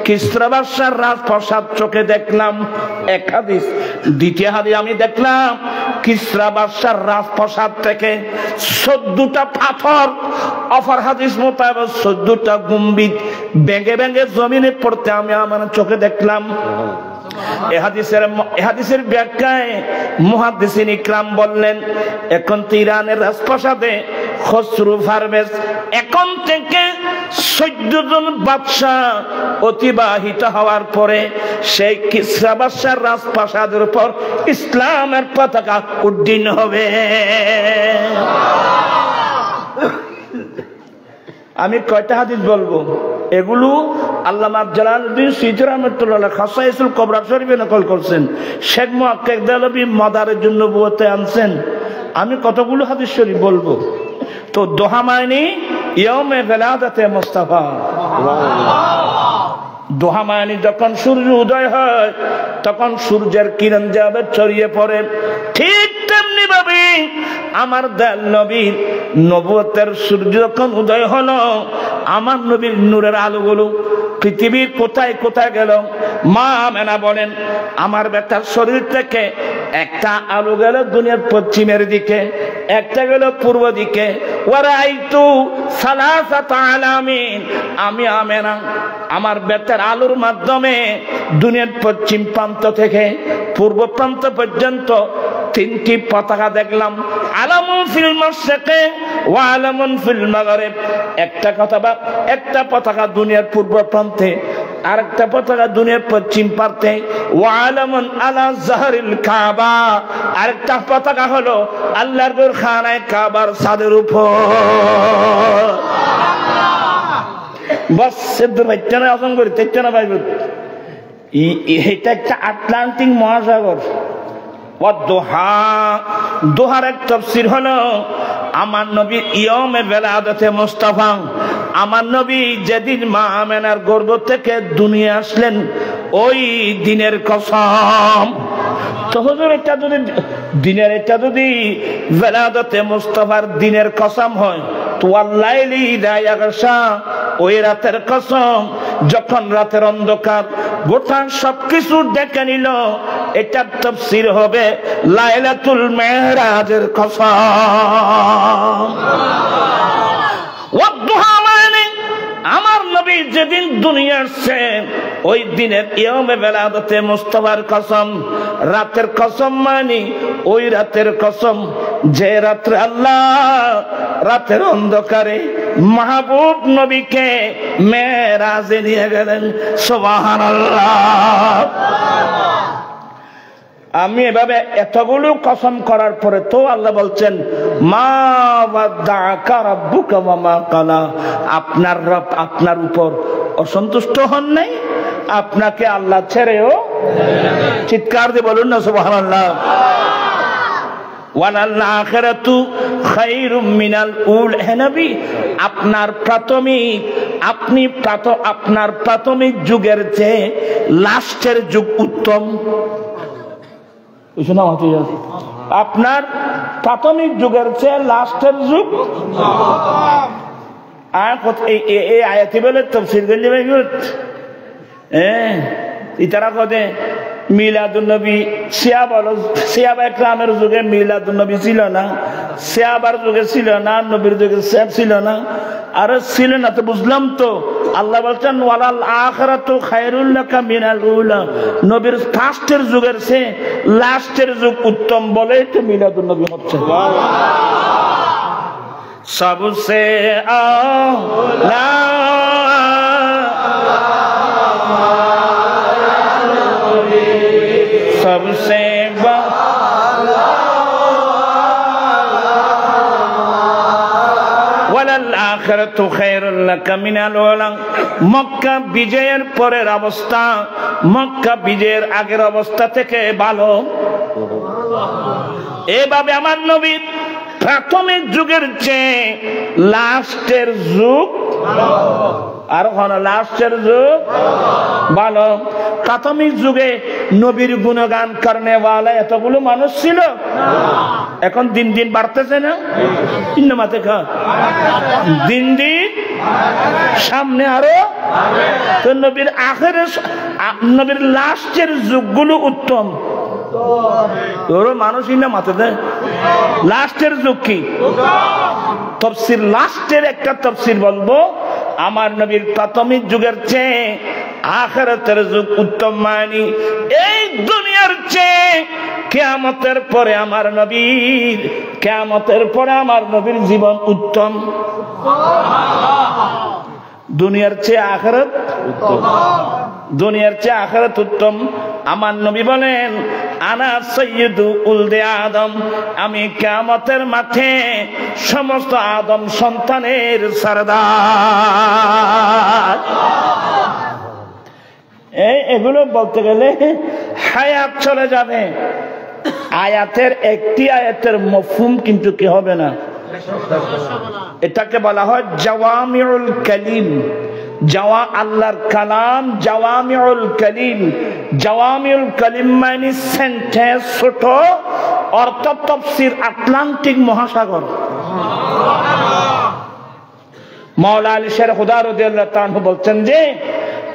কিসরা বাদশার রাজপ্রাসাদ চোখে দেখলাম, এক হাদিস। দ্বিতীয় হাদিস আমি দেখলাম কিসরা বাদশার রাজপ্রাসাদ থেকে 14টা পাথর, অপর হাদিস মোতাবেক 14টা গম্বুজ ভেঙে ভেঙে জমিনে পড়তে আমি আমার চোখে দেখলাম। এ হাদিসের ব্যাখ্যায় মুহাদ্দিসিন ইকরাম বললেন, এখন তো ইরানের রাজপ্রাসাদে খসরু পারভেজ এখন থেকে 14 জন বাদশা অতিবাহিত হওয়ার পরে সেই কিসরা বাদশার রাজপ্রাসাদের উপর ইসলামের পতাকা উড্ডীন হবে। আমি কয়টা হাদিস বলবো, এগুলো আল্লামা জালালউদ্দিন সুয়ুতী রাহমাতুল্লাহ খাসাইসুল কুবরা শরীফে নকল করছেন, শেখ মুহাক্কিক দেহলভী মাদারের জন্য নবুয়তে আনছেন। আমি কতগুলো হাদিস শরীফ বলবো। তো দোহা মানে ইয়াউমে বেলাদাতে মুস্তাফা, দোহা মানে যখন সূর্য উদয় হয় তখন সূর্যের কিরণ যাবে ছড়িয়ে পড়ে, ঠিক তেমনি ভাবে আমার দয়াল নবীর নবুয়তের সূর্য যখন উদয় হলো, আমার নবীর নূরের আলোগুলো পৃথিবীর কোথায় কোথায় গেল। মা আমেনা বলেন, আমার বেটার শরীর থেকে একটা আলো গেল দুনিয়ার পশ্চিমের দিকে, একটা গেল পূর্ব দিকে। ওয়ারাইতু সালাসাতা আলামিন, আমি আমেনা আমার বেটার আলোর মাধ্যমে দুনিয়ার পশ্চিম প্রান্ত থেকে পূর্ব প্রান্ত পর্যন্ত 3টি পতাকা দেখলাম। আলামুন ফিল মাশরিকে ওয়া আলামুন ফিল মাগরিব, একটা পতাকা দুনিয়ার পূর্ব প্রান্তে, আরেকটা পতাকা দুনিয়ার পশ্চিম প্রান্তে। ওয়া আলামুন আলা যাহরিল কাবা, আরেকটা পতাকা হলো আল্লাহর ঘর খানায়ে কাবার ছাদের উপর। বস সিদ্ধ ভাইটানা আসন করি তেচ্ছানা ভাইব, এটা একটা আটলান্টিক মহাসাগর। দোহার এক তাফসীর হলো আমার নবী ইয়াউমে বেলাদাতে মুস্তাফা, আমার নবী যেদিন মা আমেনার গর্ভ থেকে দুনিয়া আসলেন ওই দিনের কসম। তো হুজুর এটা যদি বেলাদাতে মুস্তাফার দিনের কসম হয় তো ওয়াল্লাইলি ইযা ইয়াগশা, ওই রাতের কসম যখন রাতের অন্ধকার গোটা সবকিছু ডেকে নিল, এটার তাফসীর হবে লাইলাতুল মেরাজের কসম। ওয়াদুহা মানে আমার নবী যেদিন দুনিয়া আসছেন ওই দিনের ইয়াউমে বেলাদাতে মুস্তাফার কসম। রাতের কসম মানে ওই রাতের কসম যে রাত্রে আল্লাহ রাতের অন্ধকারে মাহবুব নবীকে মেরাজে নিয়ে গেলেন। সুবহানাল্লাহ। আমি এভাবে এতগুলো কসম করার পরে তো আল্লাহ বলছেন, মা ওয়াদ্দাআকা রাব্বুকা ওয়া মা ক্বালা, আপনার রব আপনার উপর অসন্তুষ্ট হন নাই, আপনাকে আল্লাহ ছেড়েও। চিৎকার দিয়ে বলুন না সুবহানাল্লাহ। ওয়ালাল আখিরাতু খায়রুম মিনাল উলা, হে নবী আপনার প্রাথমিক যুগের চেয়ে লাস্টের যুগ উত্তম। আপনার প্রাথমিক যুগের চেয়ে লাস্টের যুগ। এই আয়াতি বলে তাফসীর করলে ভাই, ইতারা কদে মিলাদুন নবী সিয়াবা একরামের যুগে মিলাদুন নবী ছিল না, সিয়াবার যুগে ছিল না, নবীর যুগে সিয়াব ছিল না। আর ছিল না তো বুঝলাম তো আল্লাহ বলছেন ওয়ালাল আখিরাতু খায়রুল লাকা মিনাল উলা, নবীর ফার্স্টের যুগের চেয়ে লাস্টের যুগ উত্তম বলেই তো মিলাদুন নবী হচ্ছে। सबसे आला सबसे আখিরাতু খায়রুল লাকা মিনাল উলা। মক্কা বিজয়ের পরের অবস্থা মক্কা বিজয়ের আগের অবস্থা থেকে ভালো। এভাবে আমার নবী প্রাথমিক যুগের চেয়ে লাস্টের যুগ আর লাস্টের যুগ ভালো। প্রাথমিক যুগে নবীর গুণগান করনেওয়ালা এতগুলো মানুষ ছিল, এখন দিন দিন বাড়তেছে না, দিন দিন সামনে আরো তো নবীর আখেরে নবীর লাস্টের যুগগুলো উত্তম তোর মানুষই না মাথা দেয় লাস্টের যুগ কি তফসির লাস্টের একটা তফসির বলবো আমার নবীর প্রাথমিক যুগের চেয়ে আখিরাতের যুগ উত্তম মানে এই দুনিয়ার চেয়ে কিয়ামতের পরে আমার নবীর কিয়ামতের পরে আমার নবীর জীবন উত্তম দুনিয়ার চেয়ে আখিরাত উত্তম দুনিয়ার চেয়ে আখিরাত উত্তম আমার নবী বলেন আনা সাইয়্যিদু উলদে আদম আমি কিয়ামতের মাঠে সমস্ত আদম সন্তানের সরদার এগুলো বলতে গেলে হায়াত চলে যাবে আয়াতের একটি আয়াতের মফহুম কিন্তু কি হবে না এটাকে বলা হয় জাওয়ামিউল কালিম আল্লাহর কালাম জাওয়ামিউল কালিম জাওয়ামিউল কালিম মানে সেন্টেন্স ছোট অর্থ তাফসীর আটলান্টিক মহাসাগর মাওলা আলী শের খুদা রাদিয়াল্লাহু তাআলা বলছেন যে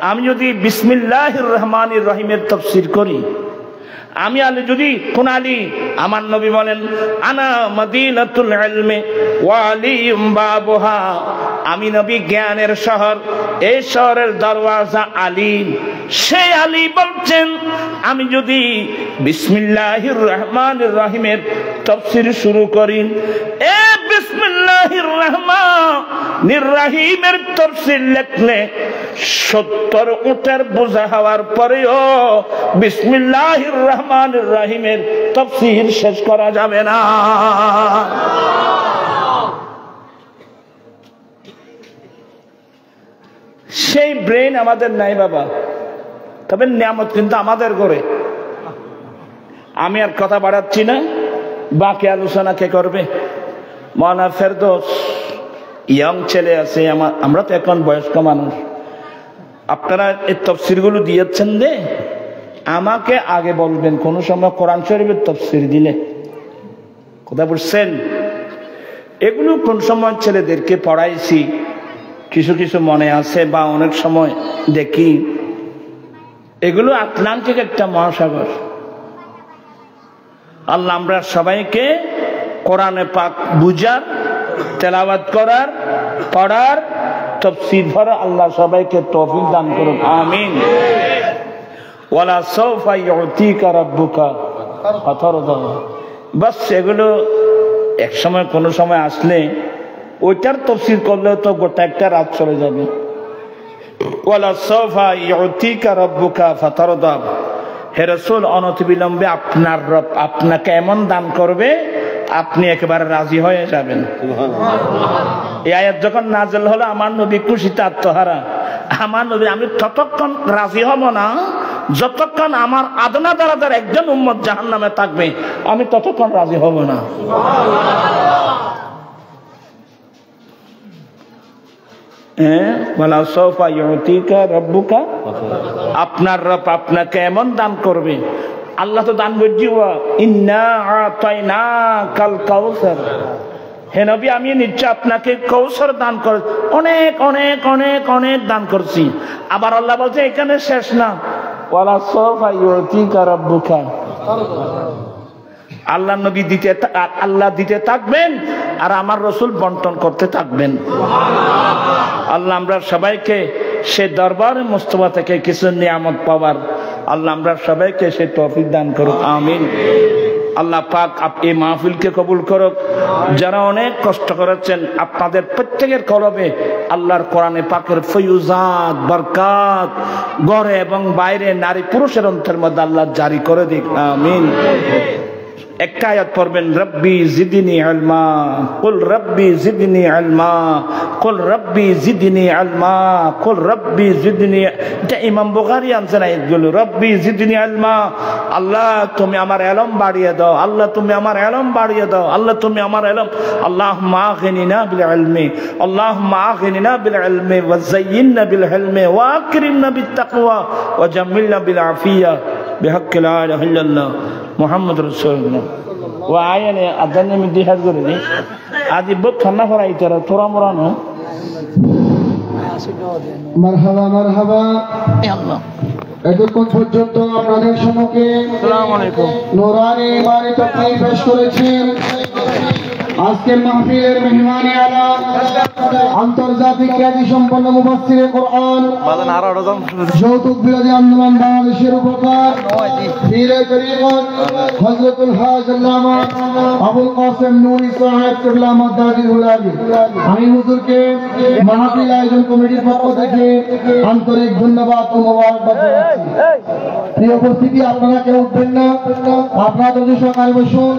আমি যদি বিসমিল্লাহির রহমানির রহিমের তাফসীর করি আমি আলী যদি কোন আলী আমার নবী বলেন আনা মদিনাতুল ইলমি ওয়া আলিয়ুম বাবুহা আমি নবী জ্ঞানের শহর এই শহরের দরওয়াজা আলী সেই আলী বলছেন আমি যদি বিসমিল্লাহির রহমানির রহিমের তাফসীর শুরু করি এ বিসমিল্লাহির রহমানির রহিমের তাফসীর লিখলে 70 উটের বোঝা হওয়ার পরেও বিসমিল্লাহির রহমানির রহিমের তাফসীর শেষ করা যাবে না সেই ব্রেন আমাদের নাই বাবা তবে নিয়ামত কিন্তু আমাদের ঘরে আমি আর কথা বাড়াচ্ছি না বাকি আলোচনা কে করবে মাওলানা ফেরদৌস ইয়ং ছেলে আছে আমরা তো এখন বয়স্ক মানুষ আপনারা এই তাফসীরগুলো দিয়েছেন যে আমাকে আগে বলবেন কোন সময় কোরআন শরীফের তাফসীর দিলে কথা বলছেন এগুলো কোন সময় ছেলেদেরকে পড়াইছি কিছু কিছু মনে আছে বা অনেক সময় দেখি এগুলো আটলান্টিক একটা মহাসাগর আল্লাহ আমরা সবাইকে কোরআনে পাক বুঝার তেলাওয়াত করার পড়ার তাফসীর ধরা আল্লাহ সবাইকে তৌফিক দান করুন আমিন ওয়ালা সাওফা ইউতিকা রাব্বুকা ফাতারদা বাস এগুলো এক সময় কোন সময় আসলে ওইটার তাফসীর করলে তো গোটা একটা রাত চলে যাবে ওয়ালা সাওফা ইউতিকা রাব্বুকা ফাতারদা হে রাসূল অনতিবিলম্বে আপনার রব আপনাকে এমন দান করবে আপনি একেবারে রাজি হয়ে যাবেন এই আয়াত যখন নাযিল হলো আমার নবী খুশিতে আত্মহারা আমার নবী আমি ততক্ষণ রাজি হব না যতক্ষণ আমার আদনা দারাদার একজন উম্মত জাহান্নামে থাকবে আমি ততক্ষণ রাজি হব না আপনার রব আপনাকে এমন দান করবে আল্লাহ তো দান বুঝিবা ইন্না আতাইনাকাল কাউসার হে নবী আমি নিশ্চয় আপনাকে কৌশর দান করে অনেক অনেক অনেক অনেক দান করছি আবার আল্লাহ বলছে এখানে শেষ না ওয়ালা সাওফা ইউতিকা রাব্বুকা আল্লাহ নবী আল্লাহ দিতে থাকবেন আর আমার রাসূল বন্টন করতে থাকবেন আল্লাহ আমরা সবাইকে সে দরবারে মুস্তাফা থেকে কিছু নিয়ামত পাওয়ার আল্লাহ আমরা সবাইকে সে তৌফিক দান করুক আমিন আল্লাহ পাক এই মাহফিলকে কবুল করুক যারা অনেক কষ্ট করেছেন আপনাদের প্রত্যেকের কলবে আল্লাহর কোরআনে পাকের ফয়ুজাত বরকত ঘরে এবং বাইরে নারী পুরুষের অন্তরের মধ্যে আল্লাহ জারি করে দিক আমিন একটা আয়াত পড়বেন রব্বি জিদনি ইলমা কুল রব্বি জিদনি ইলমা কুল রব্বি জিদনি ইলমা কুল রব্বি জিদনি এটা ইমাম বুখারী আনছেন আয়াতগুলো রব্বি জিদনি ইলমা আল্লাহ তুমি আমার ইলম বাড়িয়ে দাও আল্লাহ তুমি আমার ইলম বাড়িয়ে দাও আল্লাহ তুমি আমার ইলম আল্লাহুম্মা আগনিনা বিল ইলমি আল্লাহুম্মা আগনিনা বিল ইলমি ওয়া যায়্যিননা বিল হিলমি ওয়া আকরিমনা বিত তাকওয়া ওয়া জাম্মিলনা বিল আফিয়া বিহাক্কি লা ইলাহা ইল্লাল্লাহ মুহাম্মাদুর রাসূলুল্লাহ ওয়া আয়ানে আদানে মি দিহাজ করে নি আদি বহুত ঠান্ডা করাইতারা তোরা মরানো মারহাবা মারহাবা। এতক্ষণ পর্যন্ত আপনাদের সম্মুখে নূরানি ইমানি তাকরীর পেশ করেছেন আজকের মাহফিলের মেহমানে আলা আন্তর্জাতিক খ্যাতি সম্পন্ন মুফাসসিরে কোরআন, যৌতুক বিরোধী আন্দোলন বাংলাদেশের উপকার, পীরে তরিকত হযরতুল হাজ আল্লামা আবুল কাসেম নূরী সাহেব কিবলা মাদাদি হুলালি, আমি হুজুরকে মাহফিল আয়োজন কমিটির পক্ষ থেকে আন্তরিক ধন্যবাদ ও মোবারকবাদ জানাচ্ছি। প্রিয় উপস্থিতি, আপনারা কেউ উঠবেন না, আপনারা যদি সকালে বসুন।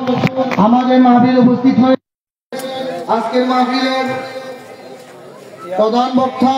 আমাদের মাহফিল উপস্থিত হয় আজকের মাহফিলের প্রধান বক্তা